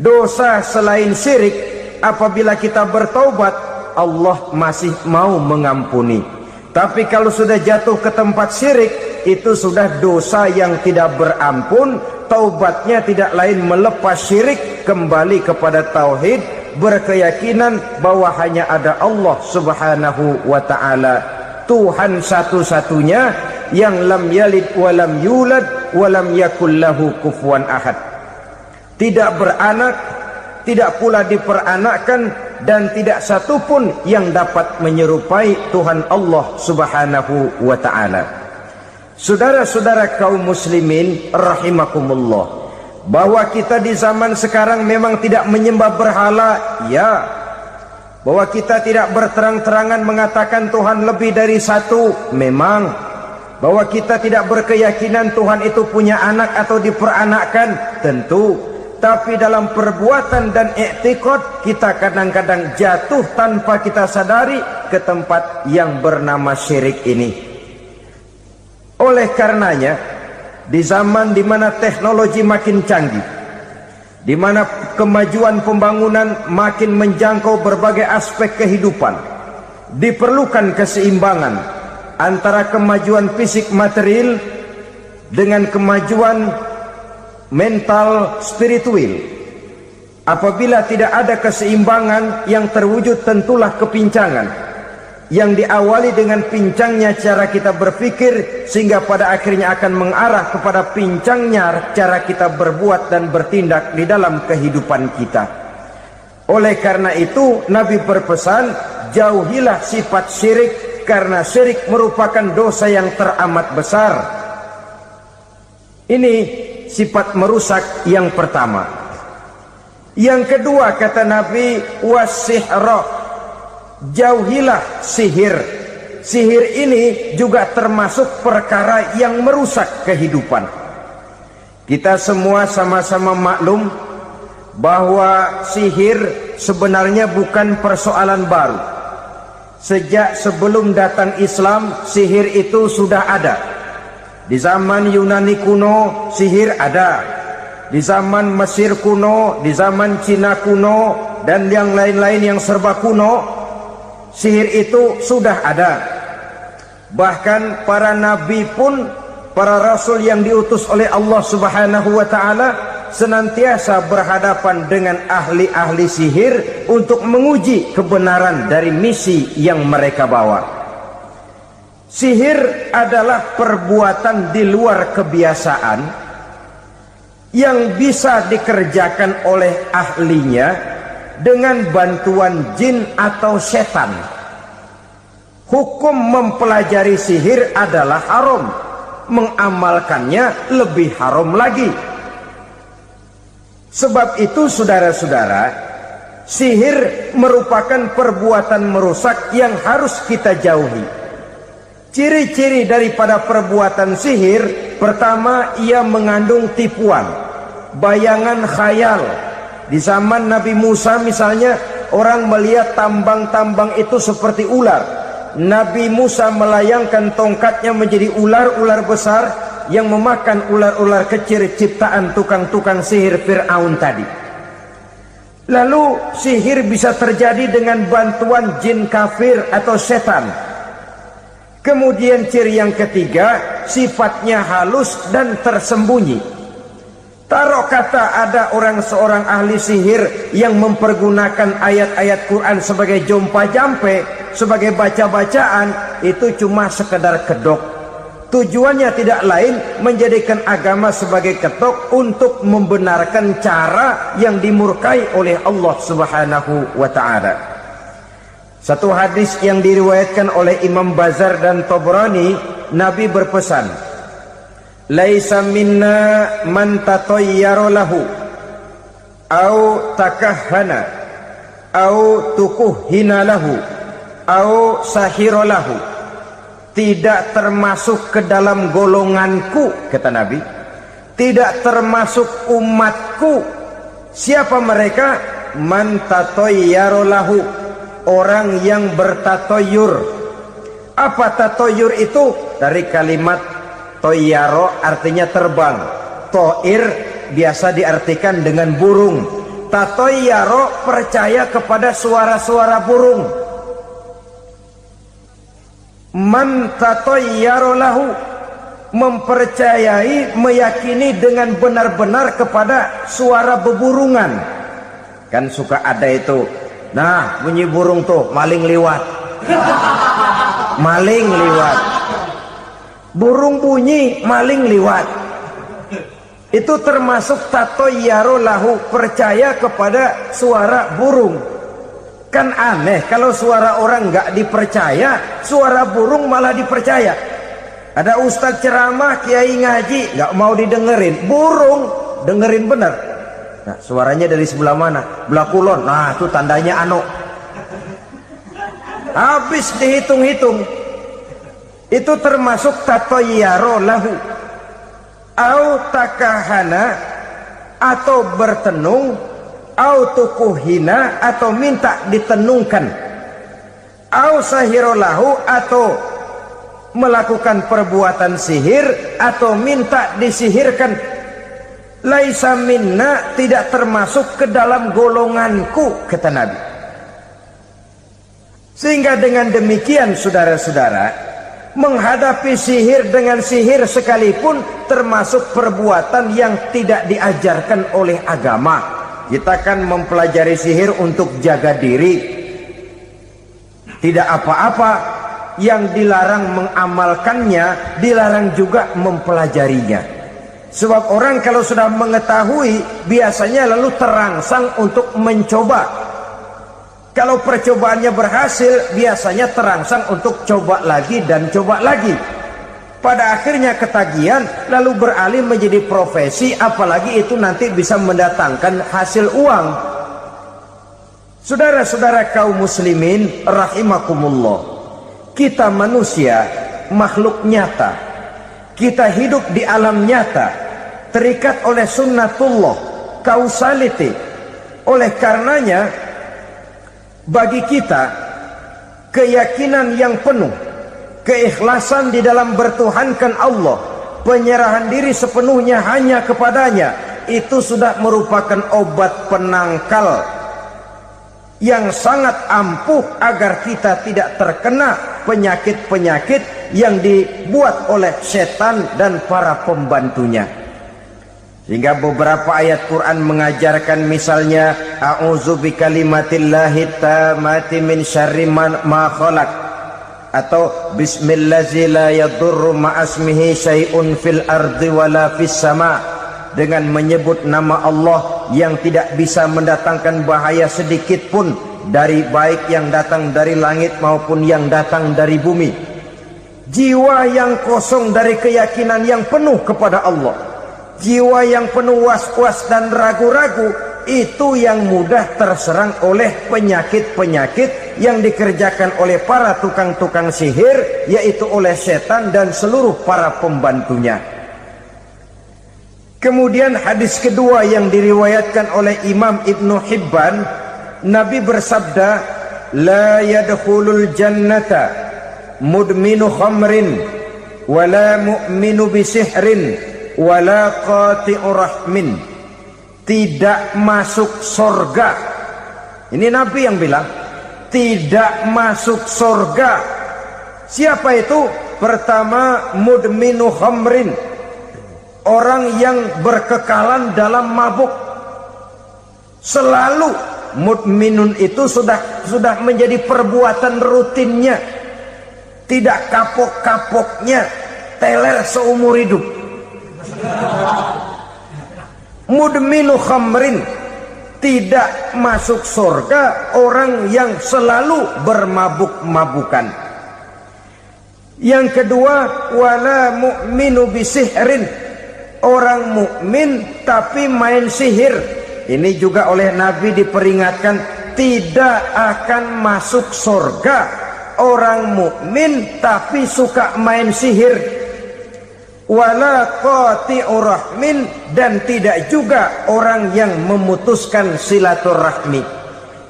Dosa selain syirik, apabila kita bertaubat, Allah masih mau mengampuni. Tapi kalau sudah jatuh ke tempat syirik, itu sudah dosa yang tidak berampun. Taubatnya tidak lain melepas syirik, kembali kepada tauhid, berkeyakinan bahwa hanya ada Allah Subhanahu wa ta'ala, Tuhan satu-satunya, yang lam yalid walam yulad walam yakul lahu kufuwan ahad. Tidak beranak, tidak pula diperanakkan, dan tidak satupun yang dapat menyerupai Tuhan Allah Subhanahu wa ta'ala. Saudara-saudara kaum muslimin rahimakumullah, bahwa kita di zaman sekarang memang tidak menyembah berhala, ya. Bahwa kita tidak berterang-terangan mengatakan Tuhan lebih dari satu, memang. Bahwa kita tidak berkeyakinan Tuhan itu punya anak atau diperanakkan, tentu. Tapi dalam perbuatan dan i'tiqad, kita kadang-kadang jatuh tanpa kita sadari ke tempat yang bernama syirik ini. Oleh karenanya, di zaman di mana teknologi makin canggih, di mana kemajuan pembangunan makin menjangkau berbagai aspek kehidupan, diperlukan keseimbangan antara kemajuan fisik material dengan kemajuan mental spiritual. Apabila tidak ada keseimbangan, yang terwujud tentulah kepincangan, yang diawali dengan pincangnya cara kita berpikir, sehingga pada akhirnya akan mengarah kepada pincangnya cara kita berbuat dan bertindak di dalam kehidupan kita. Oleh karena itu Nabi berpesan, jauhilah sifat syirik, karena syirik merupakan dosa yang teramat besar. Ini sifat merusak yang pertama. Yang kedua, kata Nabi, wasihra, jauhilah sihir. Sihir ini juga termasuk perkara yang merusak kehidupan. Kita semua sama-sama maklum bahwa sihir sebenarnya bukan persoalan baru. Sejak sebelum datang Islam, sihir itu sudah ada. Di zaman Yunani kuno, sihir ada. Di zaman Mesir kuno, di zaman Cina kuno, dan yang lain-lain yang serba kuno, sihir itu sudah ada. Bahkan para nabi pun, para rasul yang diutus oleh Allah Subhanahu wa ta'ala, senantiasa berhadapan dengan ahli-ahli sihir untuk menguji kebenaran dari misi yang mereka bawa. Sihir adalah perbuatan di luar kebiasaan yang bisa dikerjakan oleh ahlinya dengan bantuan jin atau setan. Hukum mempelajari sihir adalah haram, mengamalkannya lebih haram lagi. Sebab itu saudara-saudara, sihir merupakan perbuatan merusak yang harus kita jauhi. Ciri-ciri daripada perbuatan sihir, pertama, ia mengandung tipuan, bayangan khayal. Di zaman Nabi Musa misalnya, orang melihat tambang-tambang itu seperti ular. Nabi Musa melayangkan tongkatnya menjadi ular-ular besar yang memakan ular-ular kecil ciptaan tukang-tukang sihir Fir'aun tadi. Lalu sihir bisa terjadi dengan bantuan jin kafir atau setan. Kemudian ciri yang ketiga, sifatnya halus dan tersembunyi. Taruh kata ada seorang ahli sihir yang mempergunakan ayat-ayat Quran sebagai jompa-jampe, sebagai baca-bacaan, itu cuma sekedar kedok. Tujuannya tidak lain menjadikan agama sebagai ketok untuk membenarkan cara yang dimurkai oleh Allah Subhanahu wa ta'ala. Satu hadis yang diriwayatkan oleh Imam Bazar dan Tabrani, Nabi berpesan, "Laisa minna man tatayyara lahu au takahhana au tukuhina lahu au sahira lahu." Tidak termasuk ke dalam golonganku, kata Nabi, tidak termasuk umatku. Siapa mereka? Man tatayyara lahu, orang yang bertatoyur. Apa tatoyur itu? Dari kalimat toyaro, artinya terbang. Toir biasa diartikan dengan burung. Tatoyaro percaya kepada suara-suara burung. Man tatayyara lahu, mempercayai, meyakini dengan benar-benar kepada suara beburungan. Kan suka ada itu, nah bunyi burung tuh, maling liwat. Maling liwat. Burung bunyi, maling liwat. Itu termasuk tatayyara lahu, percaya kepada suara burung. Kan aneh kalau suara orang nggak dipercaya, suara burung malah dipercaya. Ada ustadz ceramah, kiai ngaji, nggak mau didengerin, burung dengerin bener. Nah, suaranya dari sebelah mana? Belah kulon. Nah, itu tandanya anu. Habis dihitung-hitung. Itu termasuk tatayyara lahu. Au takahana, atau bertenung, au tukuhina, atau minta ditenungkan, au sahirolahu, atau melakukan perbuatan sihir, atau minta disihirkan. Laisa minna, tidak termasuk ke dalam golonganku, kata Nabi. Sehingga dengan demikian, saudara-saudara, menghadapi sihir dengan sihir sekalipun termasuk perbuatan yang tidak diajarkan oleh agama. Kita kan mempelajari sihir untuk jaga diri, tidak apa-apa. Yang dilarang mengamalkannya, dilarang juga mempelajarinya. Sebab orang kalau sudah mengetahui, biasanya lalu terangsang untuk mencoba. Kalau percobaannya berhasil, biasanya terangsang untuk coba lagi dan coba lagi. Pada akhirnya ketagihan, lalu beralih menjadi profesi, apalagi itu nanti bisa mendatangkan hasil uang. Saudara-saudara kaum muslimin rahimakumullah, kita manusia makhluk nyata, kita hidup di alam nyata, terikat oleh sunnatullah, causality. Oleh karenanya bagi kita keyakinan yang penuh, keikhlasan di dalam bertuhankan Allah, penyerahan diri sepenuhnya hanya kepadanya, itu sudah merupakan obat penangkal yang sangat ampuh agar kita tidak terkena penyakit-penyakit yang dibuat oleh setan dan para pembantunya. Sehingga beberapa ayat Quran mengajarkan, misalnya a'udzu bikalimatillahi tammati min syarri ma khalaq, atau bismillazi la yadurru ma'asmihi syai'un fil ardi wala fis sama, dengan menyebut nama Allah yang tidak bisa mendatangkan bahaya sedikit pun, dari baik yang datang dari langit maupun yang datang dari bumi. Jiwa yang kosong dari keyakinan yang penuh kepada Allah, jiwa yang penuh was-was dan ragu-ragu, itu yang mudah terserang oleh penyakit-penyakit yang dikerjakan oleh para tukang-tukang sihir, yaitu oleh setan dan seluruh para pembantunya. Kemudian hadis kedua yang diriwayatkan oleh Imam Ibnu Hibban, Nabi bersabda, la yadkhulul jannata mudminu khamrin wala mu'minu bisihrin wala qati'u rahmin. Tidak masuk surga. Ini Nabi yang bilang, tidak masuk surga. Siapa itu? Pertama, mudminu khamrin, orang yang berkekalan dalam mabuk. Selalu mudminun itu sudah menjadi perbuatan rutinnya, tidak kapok-kapoknya, teler seumur hidup. Mudminu khamrin, tidak masuk surga orang yang selalu bermabuk-mabukan. Yang kedua, wala mu'minu bisihrin, orang mukmin tapi main sihir. Ini juga oleh Nabi diperingatkan, tidak akan masuk surga orang mukmin tapi suka main sihir. Wala qati'u rahmin, dan tidak juga orang yang memutuskan silaturahmi.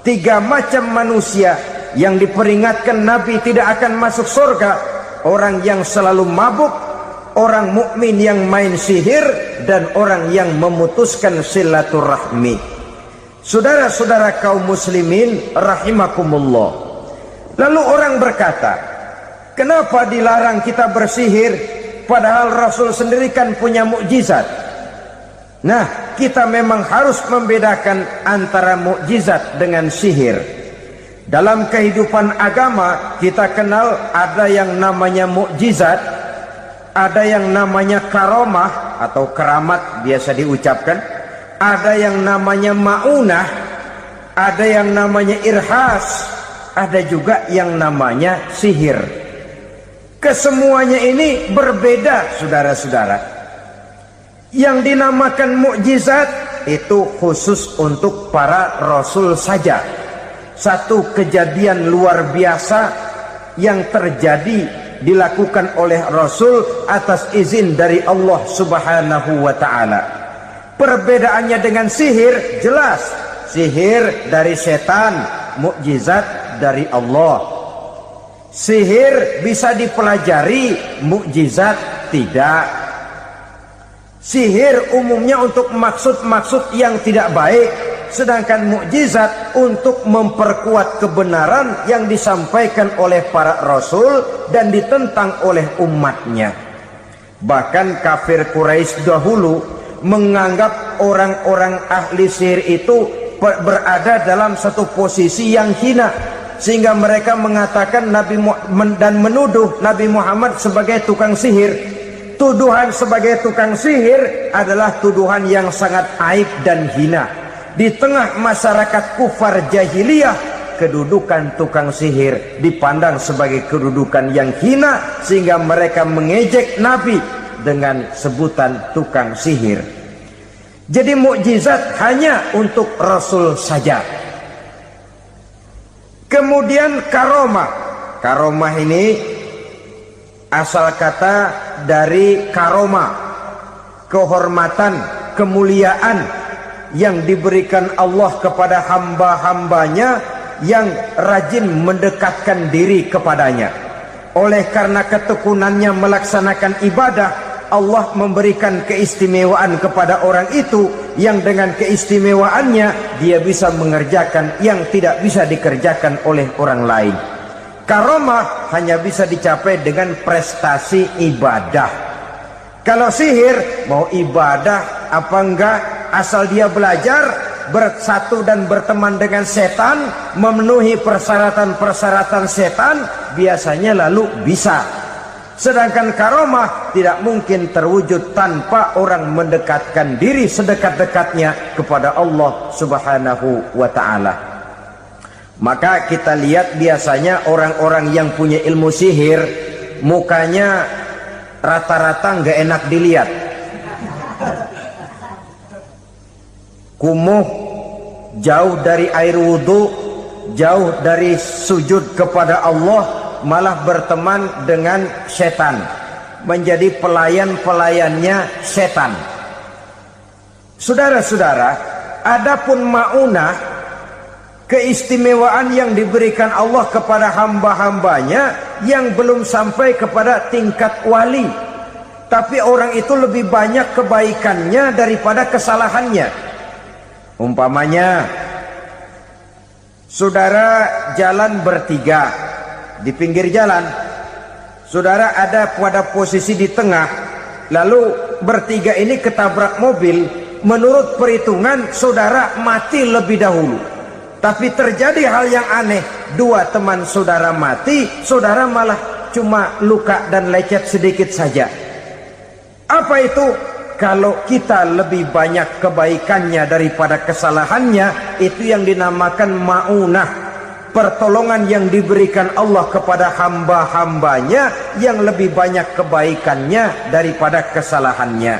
3 macam manusia yang diperingatkan Nabi tidak akan masuk surga: orang yang selalu mabuk, orang mukmin yang main sihir, dan orang yang memutuskan silaturahmi. Saudara-saudara kaum muslimin rahimakumullah. Lalu orang berkata, kenapa dilarang kita bersihir? Padahal Rasul sendiri kan punya mukjizat. Nah, kita memang harus membedakan antara mukjizat dengan sihir. Dalam kehidupan agama kita kenal ada yang namanya mukjizat, ada yang namanya karomah atau keramat biasa diucapkan, ada yang namanya maunah, ada yang namanya irhas, ada juga yang namanya sihir. Kesemuanya ini berbeda, saudara-saudara. Yang dinamakan mukjizat itu khusus untuk para rasul saja. Satu kejadian luar biasa yang terjadi dilakukan oleh Rasul atas izin dari Allah Subhanahu wa ta'ala. Perbedaannya dengan sihir jelas. Sihir dari setan, mukjizat dari Allah. Sihir bisa dipelajari, mukjizat tidak. Sihir umumnya untuk maksud-maksud yang tidak baik, sedangkan mukjizat untuk memperkuat kebenaran yang disampaikan oleh para rasul dan ditentang oleh umatnya. Bahkan kafir Quraisy dahulu menganggap orang-orang ahli sihir itu berada dalam satu posisi yang hina, sehingga mereka mengatakan dan menuduh Nabi Muhammad sebagai tukang sihir. Tuduhan sebagai tukang sihir adalah tuduhan yang sangat aib dan hina. Di tengah masyarakat kufar jahiliyah, kedudukan tukang sihir dipandang sebagai kedudukan yang hina, sehingga mereka mengejek Nabi dengan sebutan tukang sihir. Jadi mukjizat hanya untuk Rasul saja. Kemudian karomah. Karomah ini asal kata dari karomah, kehormatan, kemuliaan yang diberikan Allah kepada hamba-hambanya yang rajin mendekatkan diri kepadanya. Oleh karena ketekunannya melaksanakan ibadah, Allah memberikan keistimewaan kepada orang itu, yang dengan keistimewaannya dia bisa mengerjakan yang tidak bisa dikerjakan oleh orang lain. Karomah hanya bisa dicapai dengan prestasi ibadah. Kalau sihir, mau ibadah apa enggak, asal dia belajar, bersatu dan berteman dengan setan, memenuhi persyaratan-persyaratan setan, biasanya lalu bisa. Sedangkan karomah tidak mungkin terwujud tanpa orang mendekatkan diri sedekat-dekatnya kepada Allah Subhanahu wa ta'ala. Maka kita lihat biasanya orang-orang yang punya ilmu sihir, mukanya rata-rata nggak enak dilihat. Kumuh, jauh dari air wudhu, jauh dari sujud kepada Allah, malah berteman dengan setan, menjadi pelayan-pelayannya setan. Saudara-saudara, adapun maunah, keistimewaan yang diberikan Allah kepada hamba-hambanya yang belum sampai kepada tingkat wali, tapi orang itu lebih banyak kebaikannya daripada kesalahannya. Umpamanya, saudara jalan bertiga, di pinggir jalan, saudara ada pada posisi di tengah, lalu bertiga ini ketabrak mobil. Menurut perhitungan saudara mati lebih dahulu, tapi terjadi hal yang aneh, dua teman saudara mati, saudara malah cuma luka dan lecet sedikit saja. Apa itu? kalau kita lebih banyak kebaikannya daripada kesalahannya, itu yang dinamakan ma'unah, pertolongan yang diberikan Allah kepada hamba-hambanya yang lebih banyak kebaikannya daripada kesalahannya.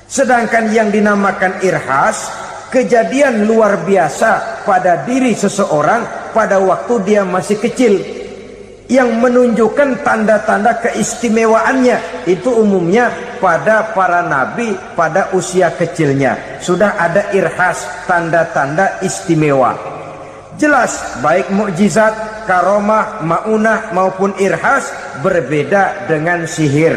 Sedangkan yang dinamakan irhas, kejadian luar biasa pada diri seseorang pada waktu dia masih kecil, yang menunjukkan tanda-tanda keistimewaannya. Itu umumnya pada para nabi pada usia kecilnya sudah ada irhas, tanda-tanda istimewa. Jelas baik mukjizat, karomah, maunah maupun irhas berbeda dengan sihir.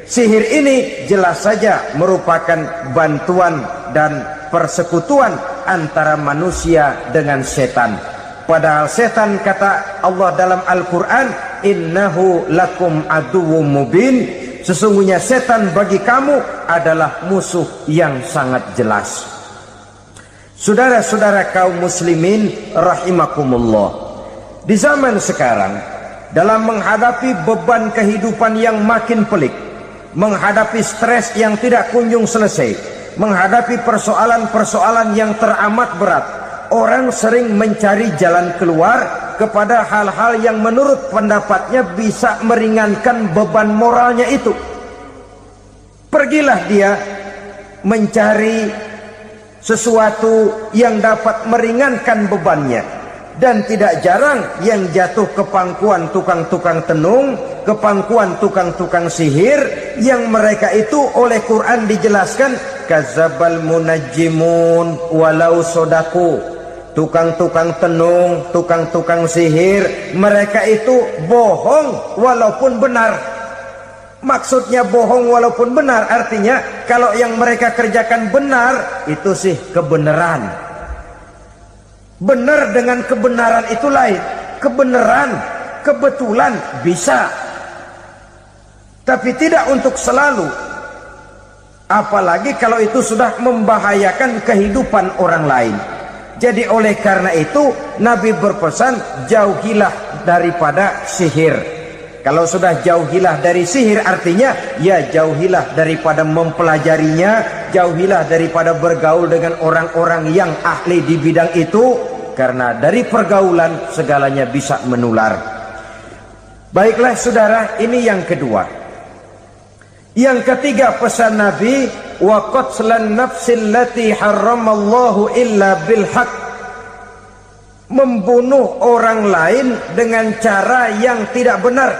Sihir ini jelas saja merupakan bantuan dan persekutuan antara manusia dengan setan. Padahal setan, kata Allah dalam Al-Quran, innahu lakum aduwwum mubin, sesungguhnya setan bagi kamu adalah musuh yang sangat jelas. Saudara-saudara kaum muslimin rahimakumullah, di zaman sekarang dalam menghadapi beban kehidupan yang makin pelik, menghadapi stres yang tidak kunjung selesai, menghadapi persoalan-persoalan yang teramat berat, orang sering mencari jalan keluar kepada hal-hal yang menurut pendapatnya bisa meringankan beban moralnya itu. Pergilah dia mencari sesuatu yang dapat meringankan bebannya. Dan tidak jarang yang jatuh ke pangkuan tukang-tukang tenung, ke pangkuan tukang-tukang sihir, yang mereka itu oleh Quran dijelaskan kazabal munajjimun walau sodaku. Tukang-tukang tenung, tukang-tukang sihir, mereka itu bohong walaupun benar. Maksudnya bohong walaupun benar, artinya kalau yang mereka kerjakan benar, itu sih kebenaran. Benar dengan kebenaran itu lain. Kebenaran, kebetulan bisa, tapi tidak untuk selalu. Apalagi kalau itu sudah membahayakan kehidupan orang lain. Jadi oleh karena itu Nabi berpesan, jauhilah daripada sihir. Kalau sudah jauhilah dari sihir, artinya ya jauhilah daripada mempelajarinya, jauhilah daripada bergaul dengan orang-orang yang ahli di bidang itu, karena dari pergaulan segalanya bisa menular. Baiklah saudara, ini yang kedua. Yang ketiga pesan Nabi, wa qatlan nafsil lati harramallahu illa bil haq, membunuh orang lain dengan cara yang tidak benar,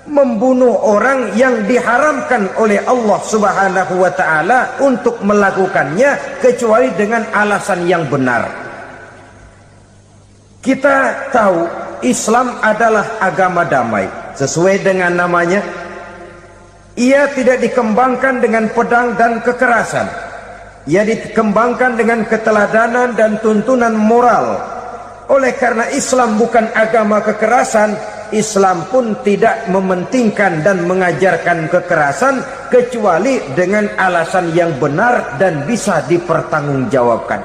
membunuh orang yang diharamkan oleh Allah Subhanahu wa taala untuk melakukannya kecuali dengan alasan yang benar. Kita tahu Islam adalah agama damai, sesuai dengan namanya. Ia tidak dikembangkan dengan pedang dan kekerasan. Ia dikembangkan dengan keteladanan dan tuntunan moral. Oleh karena Islam bukan agama kekerasan, Islam pun tidak mementingkan dan mengajarkan kekerasan kecuali dengan alasan yang benar dan bisa dipertanggungjawabkan.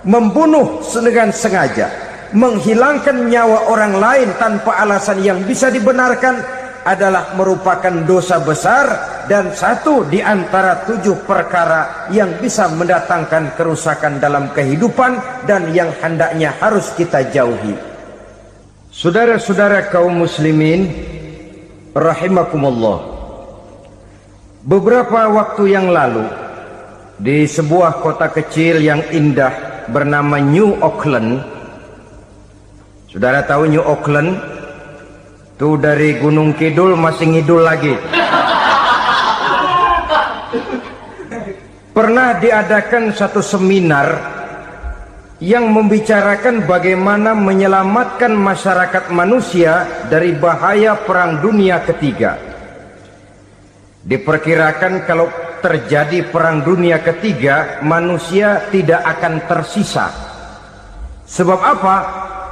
Membunuh dengan sengaja, menghilangkan nyawa orang lain tanpa alasan yang bisa dibenarkan adalah merupakan dosa besar dan satu di antara 7 perkara yang bisa mendatangkan kerusakan dalam kehidupan dan yang hendaknya harus kita jauhi. Saudara-saudara kaum muslimin rahimakumullah, beberapa waktu yang lalu di sebuah kota kecil yang indah bernama New Auckland. Saudara tahu New Auckland? Tuh dari Gunung Kidul masih ngidul lagi. Pernah diadakan satu seminar yang membicarakan bagaimana menyelamatkan masyarakat manusia dari bahaya Perang Dunia Ketiga. Diperkirakan kalau terjadi Perang Dunia Ketiga, manusia tidak akan tersisa. Sebab apa?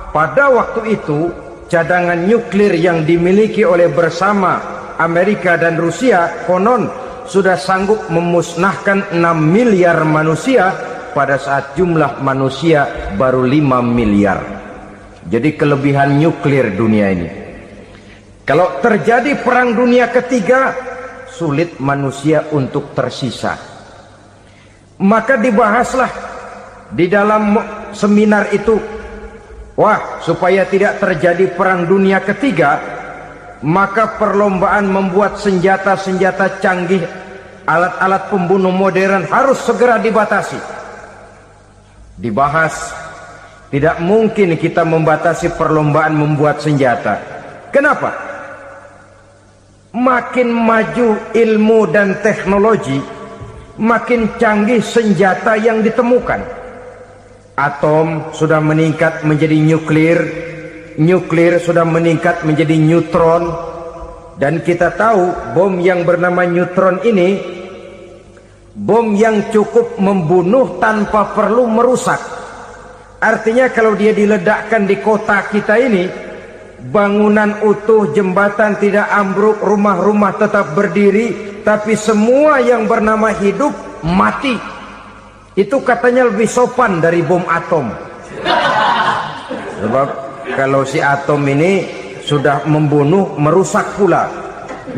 Pada waktu itu cadangan nuklir yang dimiliki oleh bersama Amerika dan Rusia konon sudah sanggup memusnahkan 6 miliar manusia pada saat jumlah manusia baru 5 miliar. Jadi kelebihan nuklir dunia ini. Kalau terjadi Perang Dunia Ketiga, sulit manusia untuk tersisa. Maka dibahaslah di dalam seminar itu, supaya tidak terjadi perang dunia ketiga, maka perlombaan membuat senjata-senjata canggih, alat-alat pembunuh modern harus segera dibatasi. Dibahas, tidak mungkin kita membatasi perlombaan membuat senjata. Kenapa? Makin maju ilmu dan teknologi, makin canggih senjata yang ditemukan. Atom sudah meningkat menjadi nuklir, nuklir sudah meningkat menjadi neutron, dan kita tahu bom yang bernama neutron ini bom yang cukup membunuh tanpa perlu merusak. Artinya kalau dia diledakkan di kota kita ini, bangunan utuh, jembatan tidak ambruk, rumah-rumah tetap berdiri, tapi semua yang bernama hidup mati. Itu katanya lebih sopan dari bom atom. Sebab kalau si atom ini sudah membunuh, merusak pula.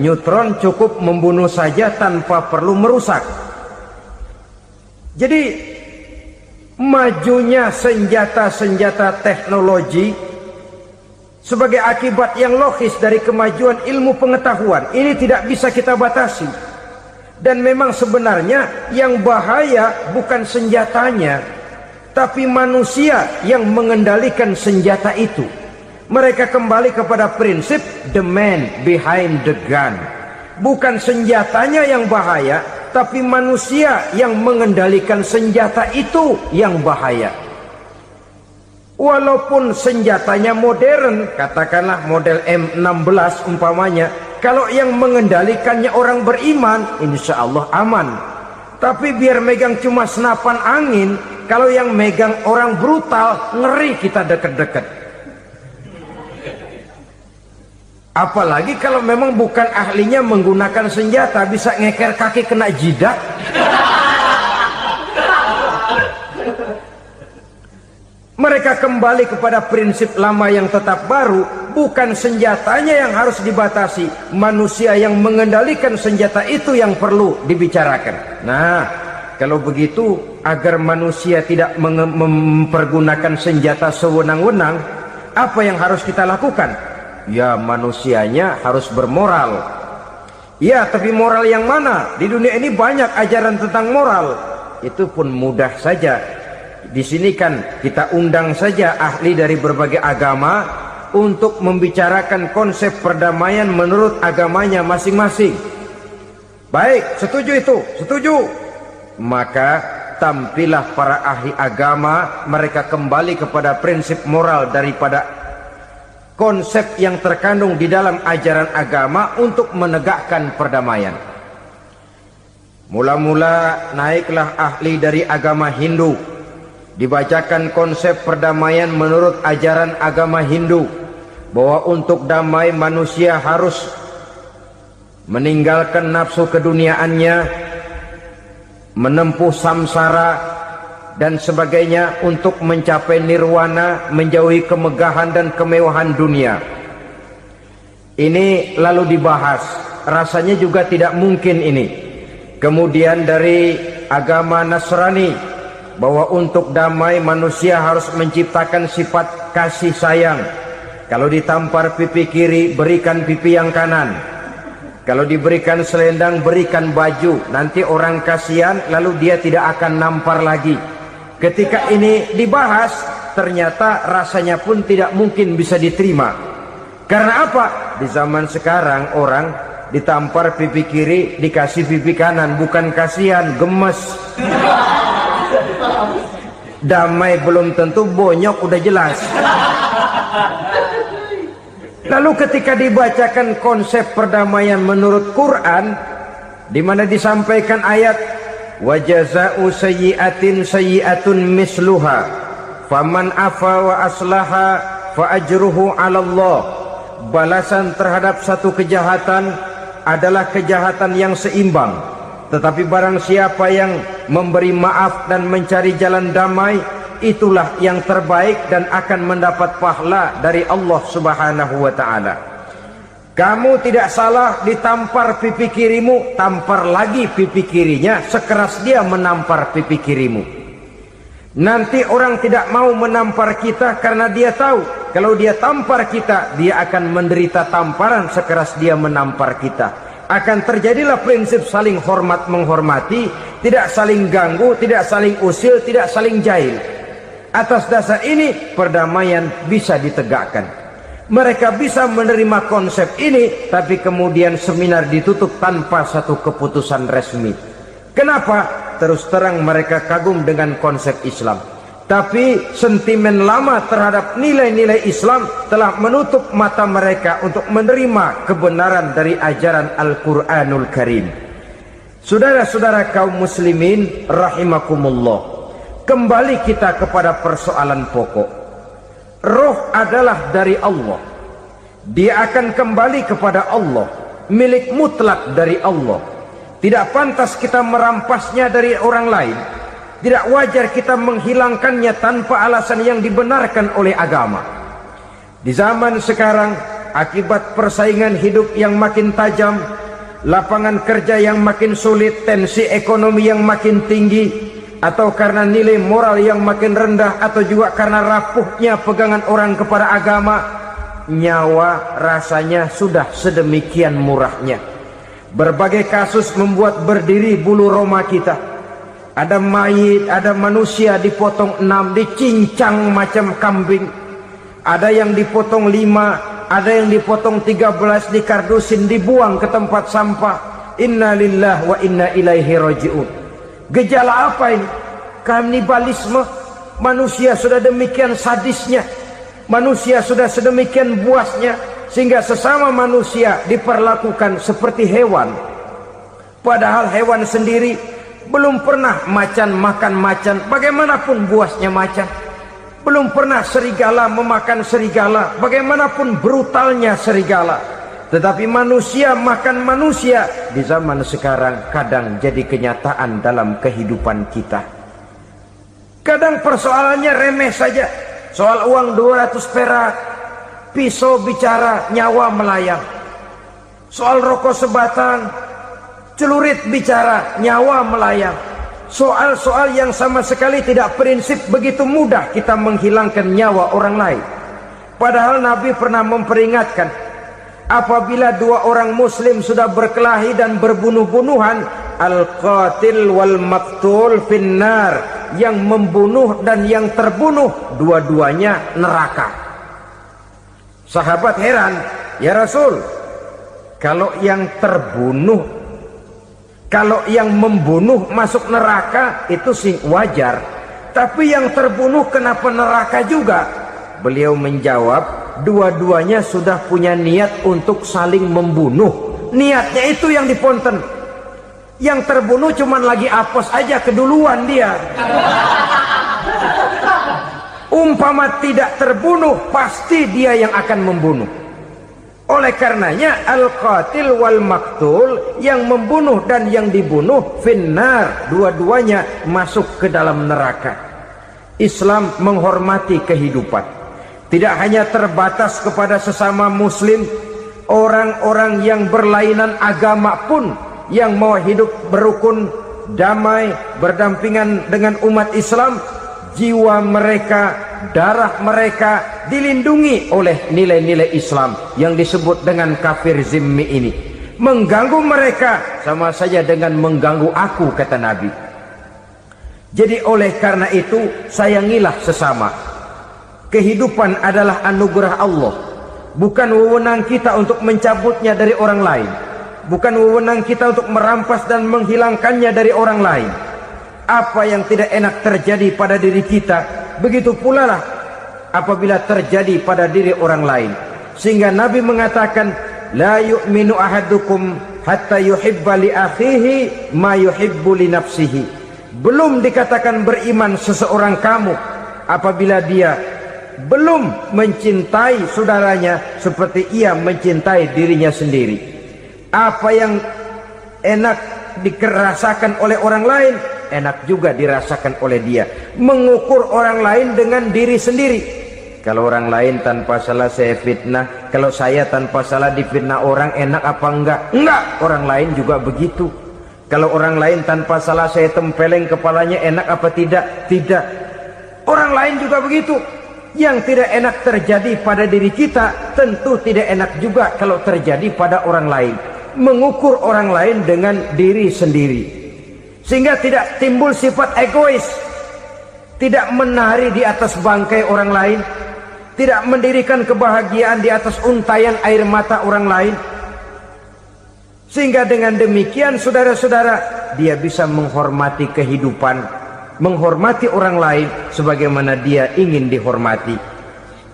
Neutron cukup membunuh saja tanpa perlu merusak. Jadi majunya senjata-senjata teknologi sebagai akibat yang logis dari kemajuan ilmu pengetahuan ini tidak bisa kita batasi. Dan memang sebenarnya yang bahaya bukan senjatanya, tapi manusia yang mengendalikan senjata itu. Mereka kembali kepada prinsip the man behind the gun. Bukan senjatanya yang bahaya, tapi manusia yang mengendalikan senjata itu yang bahaya. Walaupun senjatanya modern, katakanlah model M16 umpamanya, kalau yang mengendalikannya orang beriman, insya Allah aman. Tapi biar megang cuma senapan angin, kalau yang megang orang brutal, ngeri kita deket-deket. Apalagi kalau memang bukan ahlinya menggunakan senjata, bisa ngeker kaki kena jidat. Mereka kembali kepada prinsip lama yang tetap baru. Bukan senjatanya yang harus dibatasi, manusia yang mengendalikan senjata itu yang perlu dibicarakan. Nah, kalau begitu, agar manusia tidak mempergunakan senjata sewenang-wenang, apa yang harus kita lakukan? Ya, manusianya harus bermoral. Ya, tapi moral yang mana? Di dunia ini banyak ajaran tentang moral. Itu pun mudah saja. Di sini kan kita undang saja ahli dari berbagai agama untuk membicarakan konsep perdamaian menurut agamanya masing-masing. Baik, setuju itu, setuju. Maka tampillah para ahli agama, mereka kembali kepada prinsip moral daripada konsep yang terkandung di dalam ajaran agama untuk menegakkan perdamaian. Mula-mula naiklah ahli dari agama Hindu, dibacakan konsep perdamaian menurut ajaran agama Hindu, bahwa untuk damai manusia harus meninggalkan nafsu keduniaannya, menempuh samsara dan sebagainya untuk mencapai nirwana, menjauhi kemegahan dan kemewahan dunia. Ini lalu dibahas, rasanya juga tidak mungkin ini. Kemudian dari agama Nasrani, bahwa untuk damai manusia harus menciptakan sifat kasih sayang. Kalau ditampar pipi kiri, berikan pipi yang kanan. Kalau diberikan selendang, berikan baju. Nanti orang kasihan, lalu dia tidak akan nampar lagi. Ketika ini dibahas, ternyata rasanya pun tidak mungkin bisa diterima. Karena apa? Di zaman sekarang orang ditampar pipi kiri, dikasih pipi kanan. Bukan kasihan, gemes. Damai belum tentu, bonyok udah jelas. Lalu ketika dibacakan konsep perdamaian menurut Quran, di mana disampaikan ayat wa jazaa'u sayyi'atin sayyi'atun misluha faman afa wa aslaha fa ajruhu 'ala Allah. Balasan terhadap satu kejahatan adalah kejahatan yang seimbang, tetapi barang siapa yang memberi maaf dan mencari jalan damai, itulah yang terbaik dan akan mendapat pahala dari Allah Subhanahu wa ta'ala. Kamu tidak salah ditampar pipi kirimu, tampar lagi pipi kirinya sekeras dia menampar pipi kirimu. Nanti orang tidak mau menampar kita karena dia tahu kalau dia tampar kita, dia akan menderita tamparan sekeras dia menampar kita. Akan terjadilah prinsip saling hormat menghormati, tidak saling ganggu, tidak saling usil, tidak saling jahil. Atas dasar ini perdamaian bisa ditegakkan. Mereka bisa menerima konsep ini, tapi kemudian seminar ditutup tanpa satu keputusan resmi. Kenapa? Terus terang mereka kagum dengan konsep Islam, tapi sentimen lama terhadap nilai-nilai Islam telah menutup mata mereka untuk menerima kebenaran dari ajaran Al-Quranul Karim. Saudara-saudara kaum muslimin rahimakumullah, kembali kita kepada persoalan pokok. Roh adalah dari Allah. Dia akan kembali kepada Allah, milik mutlak dari Allah. Tidak pantas kita merampasnya dari orang lain. Tidak wajar kita menghilangkannya tanpa alasan yang dibenarkan oleh agama. Di zaman sekarang, akibat persaingan hidup yang makin tajam, lapangan kerja yang makin sulit, tensi ekonomi yang makin tinggi, atau karena nilai moral yang makin rendah, atau juga karena rapuhnya pegangan orang kepada agama, nyawa rasanya sudah sedemikian murahnya. Berbagai kasus membuat berdiri bulu roma kita. Ada mayit, ada manusia dipotong 6, dicincang macam kambing. Ada yang dipotong 5, ada yang dipotong 13, dikardusin, dibuang ke tempat sampah. Inna lillahi wa inna ilaihi raji'un. Gejala apa ini? Kanibalisme. Manusia sudah demikian sadisnya, manusia sudah sedemikian buasnya, sehingga sesama manusia diperlakukan seperti hewan. Padahal hewan sendiri belum pernah macan makan macan, bagaimanapun buasnya macan. Belum pernah serigala memakan serigala, bagaimanapun brutalnya serigala. Tetapi manusia makan manusia di zaman sekarang kadang jadi kenyataan dalam kehidupan kita. Kadang persoalannya remeh saja. Soal uang 200 perak, pisau bicara, nyawa melayang. Soal rokok sebatang, celurit bicara, nyawa melayang. Soal-soal yang sama sekali tidak prinsip, begitu mudah kita menghilangkan nyawa orang lain. Padahal Nabi pernah memperingatkan, apabila dua orang muslim sudah berkelahi dan berbunuh-bunuhan, al-qatil wal maktul finnar, yang membunuh dan yang terbunuh dua-duanya neraka. Sahabat heran, ya Rasul, kalau yang terbunuh, kalau yang membunuh masuk neraka itu sih wajar, tapi yang terbunuh kenapa neraka juga? Beliau menjawab, dua-duanya sudah punya niat untuk saling membunuh. Niatnya itu yang diponten. Yang terbunuh cuman lagi apes aja, keduluan dia. Umpama tidak terbunuh, pasti dia yang akan membunuh. Oleh karenanya al-qatil wal maktul, yang membunuh dan yang dibunuh finnar, dua-duanya masuk ke dalam neraka. Islam menghormati kehidupan. Tidak hanya terbatas kepada sesama muslim, orang-orang yang berlainan agama pun yang mau hidup berukun, damai, berdampingan dengan umat Islam, jiwa mereka, darah mereka dilindungi oleh nilai-nilai Islam yang disebut dengan kafir zimmi ini. Mengganggu mereka sama saja dengan mengganggu aku, kata Nabi. Jadi oleh karena itu, sayangilah sesama. Kehidupan adalah anugerah Allah, bukan wewenang kita untuk mencabutnya dari orang lain, bukan wewenang kita untuk merampas dan menghilangkannya dari orang lain. Apa yang tidak enak terjadi pada diri kita, begitu pula lah apabila terjadi pada diri orang lain. Sehingga Nabi mengatakan, la yu'minu ahadukum hatta yuhibba li akhihi ma yuhibbu li nafsihi. Belum dikatakan beriman seseorang kamu apabila dia belum mencintai saudaranya seperti ia mencintai dirinya sendiri. Apa yang enak dirasakan oleh orang lain, enak juga dirasakan oleh dia. Mengukur orang lain dengan diri sendiri. Kalau orang lain tanpa salah saya fitnah, kalau saya tanpa salah difitnah orang, enak apa enggak? Enggak, orang lain juga begitu. Kalau orang lain tanpa salah saya tempeleng kepalanya, enak apa tidak? Tidak. Orang lain juga begitu. Yang tidak enak terjadi pada diri kita, tentu tidak enak juga kalau terjadi pada orang lain. Mengukur orang lain dengan diri sendiri, sehingga tidak timbul sifat egois, tidak menari di atas bangkai orang lain, tidak mendirikan kebahagiaan di atas untayan air mata orang lain. Sehingga dengan demikian saudara-saudara, dia bisa menghormati kehidupan, menghormati orang lain sebagaimana dia ingin dihormati.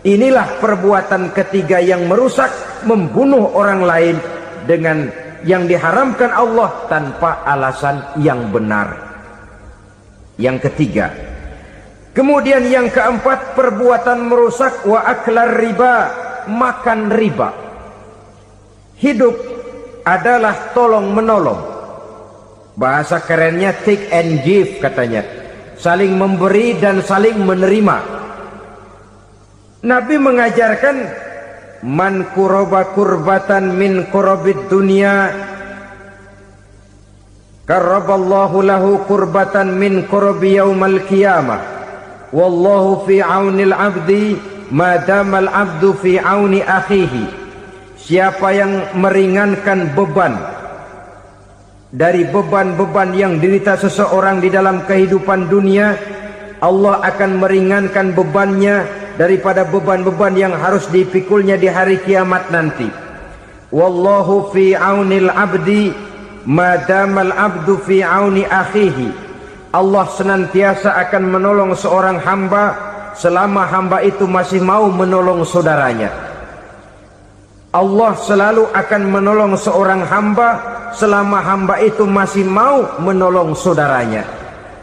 Inilah perbuatan ketiga yang merusak, membunuh orang lain dengan yang diharamkan Allah tanpa alasan yang benar. Yang ketiga. Kemudian yang keempat, perbuatan merusak wa aklar riba, makan riba. Hidup adalah tolong menolong. Bahasa kerennya take and give katanya. Saling memberi dan saling menerima. Nabi mengajarkan man kuraba kurbatan min kurabid dunya karaballahu lahu kurbatan min kurabi yaumal qiyamah. Wallahu fi aunil abdi madamal abdu fi auni akhihi. Siapa yang meringankan beban dari beban-beban yang dirita seseorang di dalam kehidupan dunia, Allah akan meringankan bebannya daripada beban-beban yang harus dipikulnya di hari kiamat nanti. Wallahu fi aunil abdi madamal abdu fi auni akhihi. Allah senantiasa akan menolong seorang hamba selama hamba itu masih mau menolong saudaranya. Allah selalu akan menolong seorang hamba selama hamba itu masih mau menolong saudaranya.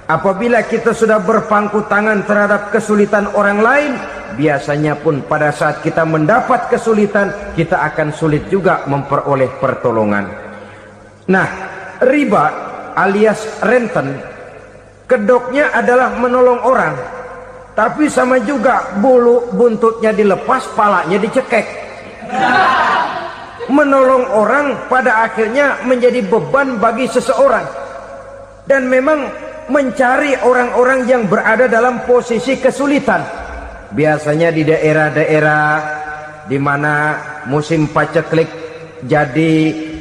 Apabila kita sudah berpangku tangan terhadap kesulitan orang lain, biasanya pun pada saat kita mendapat kesulitan, kita akan sulit juga memperoleh pertolongan. Nah, riba alias renten, kedoknya adalah menolong orang, tapi sama juga bulu buntutnya dilepas, palanya dicekek. Menolong orang pada akhirnya menjadi beban bagi seseorang. Dan memang mencari orang-orang yang berada dalam posisi kesulitan, biasanya di daerah-daerah di mana musim paceklik, jadi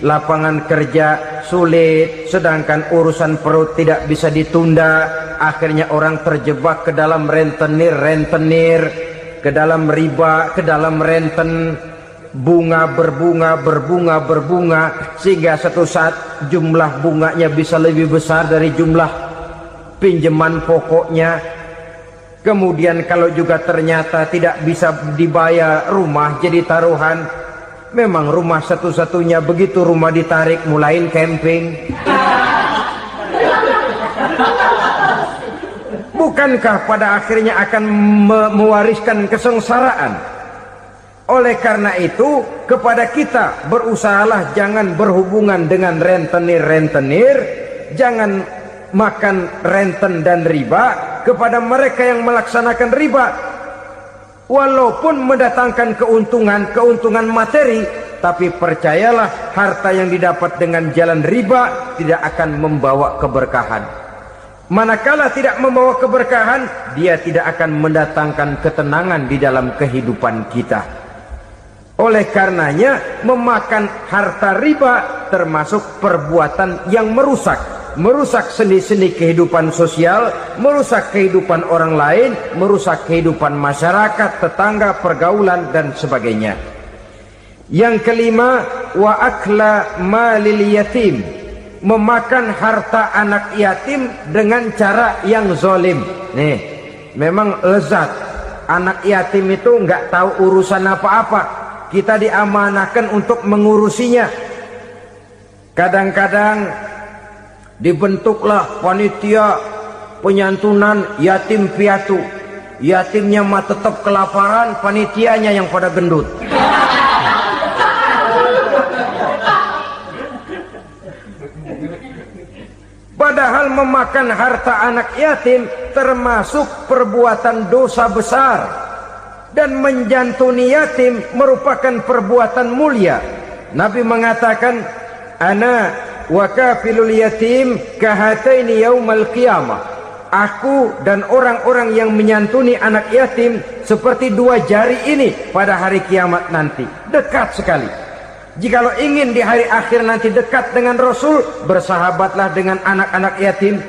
lapangan kerja sulit, sedangkan urusan perut tidak bisa ditunda. Akhirnya orang terjebak ke dalam rentenir, ke dalam riba, ke dalam renten. Bunga berbunga, sehingga satu saat jumlah bunganya bisa lebih besar dari jumlah pinjaman pokoknya. Kemudian kalau juga ternyata tidak bisa dibayar, rumah jadi taruhan. Memang rumah satu-satunya, begitu rumah ditarik mulain camping. Bukankah pada akhirnya akan mewariskan kesengsaraan? Oleh karena itu, kepada kita berusahalah jangan berhubungan dengan rentenir, jangan makan renten dan riba. Kepada mereka yang melaksanakan riba, walaupun mendatangkan keuntungan materi, tapi percayalah harta yang didapat dengan jalan riba tidak akan membawa keberkahan. Manakala tidak membawa keberkahan, dia tidak akan mendatangkan ketenangan di dalam kehidupan kita. Oleh karenanya, memakan harta riba termasuk perbuatan yang merusak sendi-sendi kehidupan sosial, merusak kehidupan orang lain, merusak kehidupan masyarakat, tetangga, pergaulan dan sebagainya. Yang kelima, wa akla malil yatim, memakan harta anak yatim dengan cara yang zalim. Nih, memang lezat. Anak yatim itu nggak tahu urusan apa-apa. Kita diamanahkan untuk mengurusinya. Kadang-kadang dibentuklah panitia penyantunan yatim piatu. Yatimnya mah tetap kelaparan, panitianya yang pada gendut. Padahal memakan harta anak yatim termasuk perbuatan dosa besar. Dan menjantuni yatim merupakan perbuatan mulia. Nabi mengatakan, ana wa kafilul yatim kahataini yaumal qiyamah. Aku dan orang-orang yang menyantuni anak yatim seperti dua jari ini pada hari kiamat nanti. Dekat sekali. Jikalau ingin di hari akhir nanti dekat dengan Rasul, bersahabatlah dengan anak-anak yatim.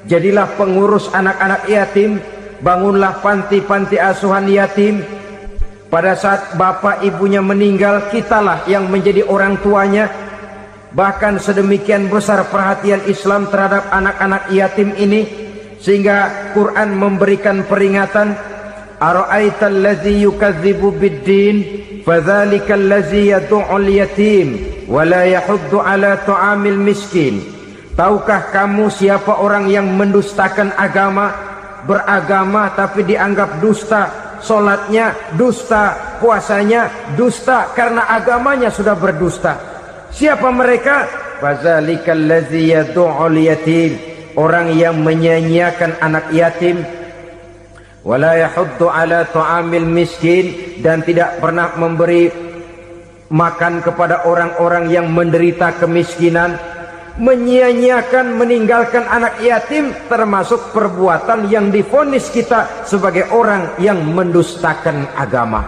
Jadilah pengurus anak-anak yatim. Bangunlah panti-panti asuhan yatim. Pada saat bapak ibunya meninggal, kitalah yang menjadi orang tuanya. Bahkan sedemikian besar perhatian Islam terhadap anak-anak yatim ini, sehingga Quran memberikan peringatan, ara'aital ladzi yukadzibu bid-din fadzalikal ladzi yad'ul yatim wa la yahuddu ala ta'amil miskin. Tahukah kamu siapa orang yang mendustakan agama, beragama tapi dianggap dusta, solatnya dusta, puasanya dusta karena agamanya sudah berdusta. Siapa mereka? Fadzalikal ladzi yad'ul yatim, orang yang menyia-nyiakan anak yatim, wala yahuddu ala ta'amil miskin, dan tidak pernah memberi makan kepada orang-orang yang menderita kemiskinan. Menyia-nyiakan, meninggalkan anak yatim termasuk perbuatan yang divonis kita sebagai orang yang mendustakan agama.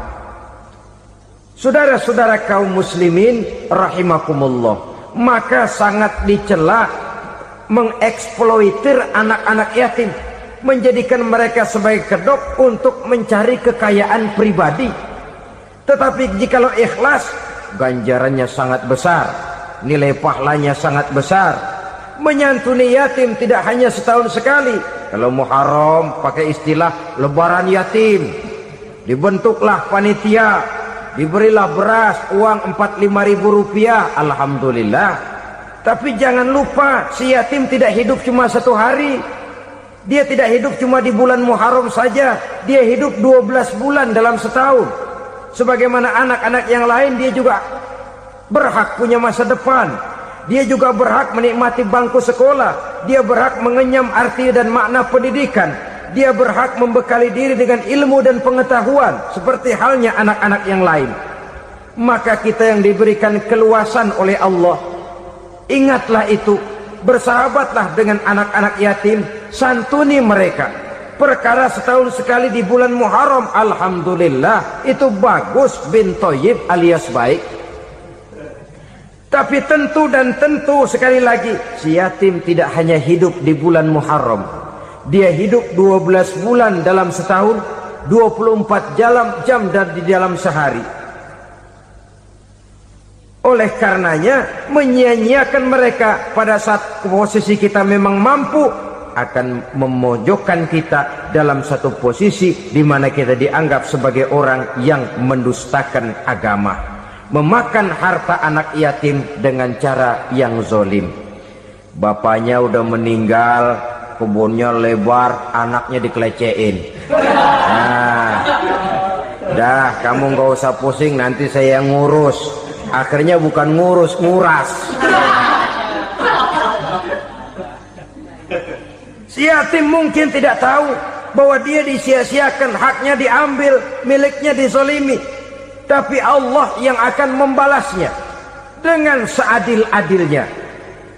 Saudara-saudara kaum muslimin rahimakumullah, maka sangat dicela mengeksploitir anak-anak yatim, menjadikan mereka sebagai kedok untuk mencari kekayaan pribadi. Tetapi jikalau ikhlas, ganjarannya sangat besar, nilai pahalanya sangat besar. Menyantuni yatim tidak hanya setahun sekali. Kalau Muharram pakai istilah lebaran yatim, dibentuklah panitia, diberilah beras, uang 45.000 rupiah, alhamdulillah. Tapi jangan lupa, si yatim tidak hidup cuma satu hari. Dia tidak hidup cuma di bulan Muharram saja, dia hidup 12 bulan dalam setahun. Sebagaimana anak-anak yang lain, dia juga berhak punya masa depan. Dia juga berhak menikmati bangku sekolah. Dia berhak mengenyam arti dan makna pendidikan. Dia berhak membekali diri dengan ilmu dan pengetahuan seperti halnya anak-anak yang lain. Maka kita yang diberikan keluasan oleh Allah, ingatlah itu, bersahabatlah dengan anak-anak yatim, santuni mereka. Perkara setahun sekali di bulan Muharram, alhamdulillah, itu bagus, bin Thayyib alias baik. Tapi tentu dan tentu sekali lagi, si yatim tidak hanya hidup di bulan Muharram. Dia hidup 12 bulan dalam setahun, 24 jam di dalam sehari. Oleh karenanya, menyia-nyiakan mereka pada saat posisi kita memang mampu, akan memojokkan kita dalam satu posisi di mana kita dianggap sebagai orang yang mendustakan agama. Memakan harta anak yatim dengan cara yang zolim. Bapaknya udah meninggal, kebunnya lebar, anaknya dikelecehin. Nah, dah kamu gak usah pusing, nanti saya yang ngurus. Akhirnya bukan ngurus, nguras. Si yatim mungkin tidak tahu bahwa dia disia-siakan, haknya diambil, miliknya dizolimi. Tapi Allah yang akan membalasnya dengan seadil-adilnya.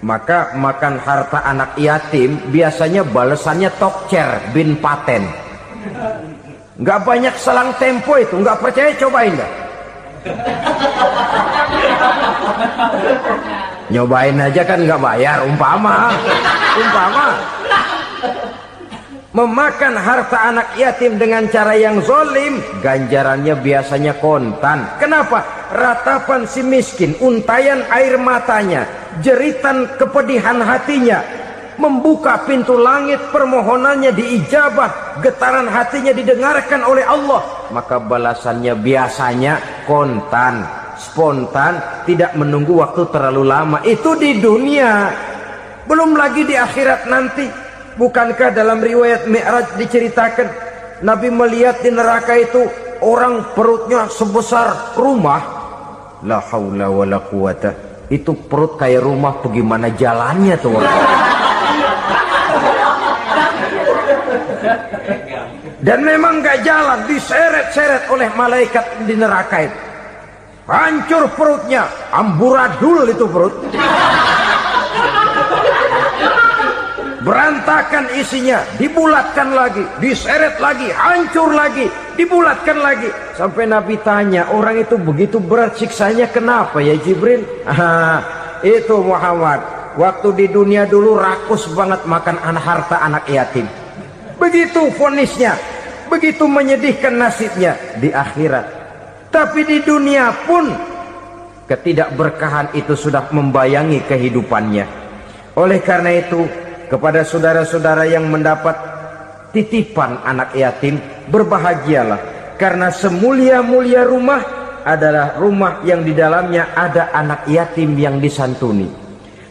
Maka makan harta anak yatim biasanya balasannya tokcer bin paten. Nggak banyak selang tempo itu, nggak percaya cobain dah. Nyobain aja kan nggak bayar, umpama. Memakan harta anak yatim dengan cara yang zolim, ganjarannya biasanya kontan. Kenapa? Ratapan si miskin, untayan air matanya, jeritan kepedihan hatinya, membuka pintu langit, permohonannya diijabah, getaran hatinya didengarkan oleh Allah. Maka balasannya biasanya kontan, spontan, tidak menunggu waktu terlalu lama. Itu di dunia, belum lagi di akhirat nanti. Bukankah dalam riwayat Mi'raj diceritakan Nabi melihat di neraka itu orang perutnya sebesar rumah. La haula wala quwata. Itu perut kayak rumah, bagaimana jalannya tuh orang? Dan memang gak jalan, diseret-seret oleh malaikat di neraka itu. Hancur perutnya, amburadul itu perut. Berantakan isinya, dibulatkan lagi, diseret lagi, hancur lagi, dibulatkan lagi. Sampai Nabi tanya, orang itu begitu berat siksanya kenapa ya Jibril? Itu Muhammad, waktu di dunia dulu rakus banget makan harta anak yatim. Begitu vonisnya, begitu menyedihkan nasibnya di akhirat. Tapi di dunia pun ketidakberkahan itu sudah membayangi kehidupannya. Oleh karena itu, kepada saudara-saudara yang mendapat titipan anak yatim, berbahagialah, karena semulia-mulia rumah adalah rumah yang di dalamnya ada anak yatim yang disantuni.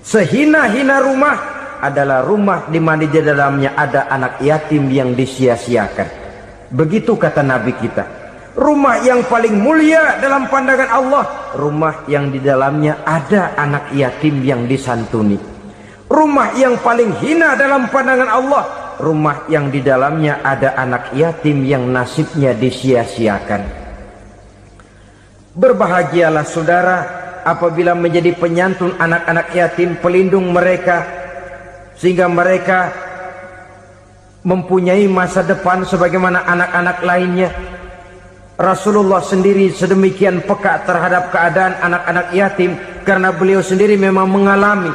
Sehina-hina rumah adalah rumah di mana di dalamnya ada anak yatim yang disia-siakan. Begitu kata Nabi kita. Rumah yang paling mulia dalam pandangan Allah, rumah yang di dalamnya ada anak yatim yang disantuni. Rumah yang paling hina dalam pandangan Allah, rumah yang di dalamnya ada anak yatim yang nasibnya disia-siakan. Berbahagialah saudara apabila menjadi penyantun anak-anak yatim, pelindung mereka, sehingga mereka mempunyai masa depan sebagaimana anak-anak lainnya. Rasulullah sendiri sedemikian peka terhadap keadaan anak-anak yatim, karena beliau sendiri memang mengalami.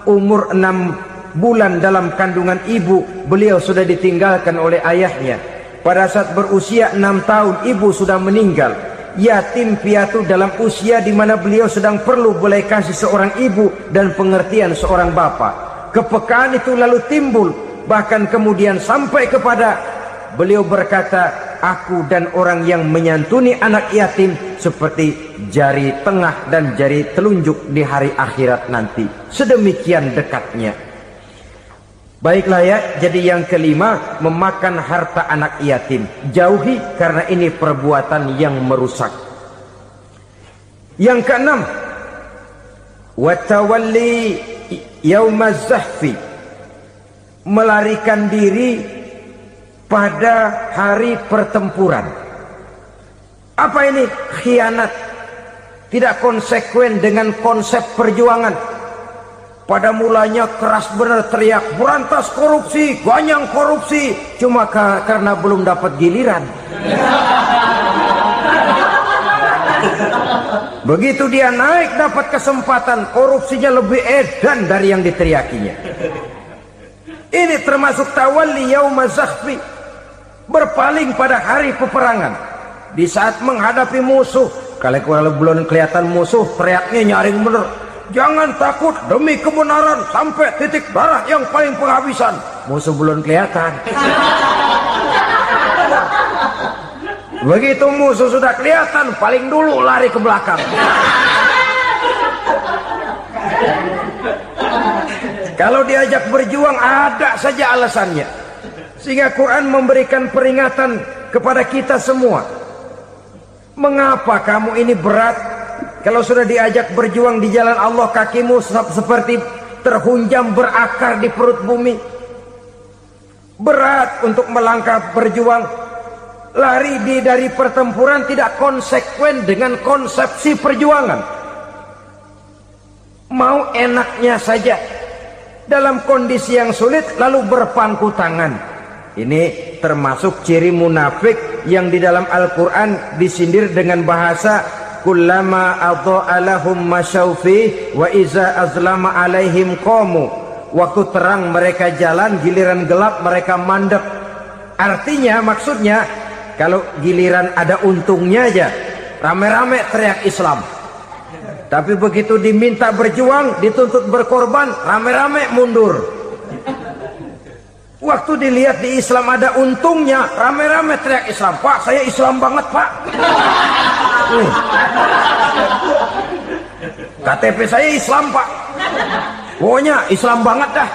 Umur 6 bulan dalam kandungan ibu, beliau sudah ditinggalkan oleh ayahnya. Pada saat berusia 6 tahun, ibu sudah meninggal. Yatim piatu dalam usia di mana beliau sedang perlu belas kasih seorang ibu dan pengertian seorang bapa. Kepekaan itu lalu timbul, bahkan kemudian sampai kepada beliau berkata, aku dan orang yang menyantuni anak yatim seperti jari tengah dan jari telunjuk di hari akhirat nanti. Sedemikian dekatnya. Baiklah ya, jadi yang kelima, memakan harta anak yatim. Jauhi, karena ini perbuatan yang merusak. Yang keenam, watawalli yaumaz zahfi, melarikan diri pada hari pertempuran. Apa ini? Khianat. Tidak konsekuen dengan konsep perjuangan. Pada mulanya keras benar teriak, berantas korupsi, ganyang korupsi, cuma karena belum dapat giliran. Begitu dia naik dapat kesempatan, korupsinya lebih edan dari yang diteriakinya. Ini termasuk tawalli yaumaz zahfi, berpaling pada hari peperangan. Di saat menghadapi musuh, kalau belum kelihatan musuh, teriaknya nyaring bener. Jangan takut, demi kebenaran sampai titik darah yang paling penghabisan. Musuh belum kelihatan. Begitu musuh sudah kelihatan, paling dulu lari ke belakang. Kalau diajak berjuang ada saja alasannya. Sehingga Quran memberikan peringatan kepada kita semua. Mengapa kamu ini berat? Kalau sudah diajak berjuang di jalan Allah, kakimu seperti terhunjam berakar di perut bumi. Berat untuk melangkah berjuang. Lari dari pertempuran tidak konsekuen dengan konsepsi perjuangan. Mau enaknya saja. Dalam kondisi yang sulit lalu berpangku tangan. Ini termasuk ciri munafik yang di dalam Al-Quran disindir dengan bahasa kullama adha'a lahum masyaufi wa iza azlama alaihim qamu. Waktu terang mereka jalan, giliran gelap mereka mandek. Artinya, maksudnya, kalau giliran ada untungnya aja, rame-rame teriak Islam. Tapi begitu diminta berjuang, dituntut berkorban, rame-rame mundur. Waktu dilihat di Islam ada untungnya, rame-rame teriak Islam. Pak, saya Islam banget, Pak. KTP saya Islam, Pak. Pokoknya Islam banget dah.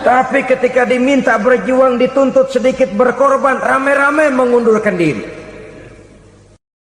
Tapi ketika diminta berjuang, dituntut sedikit berkorban, rame-rame mengundurkan diri.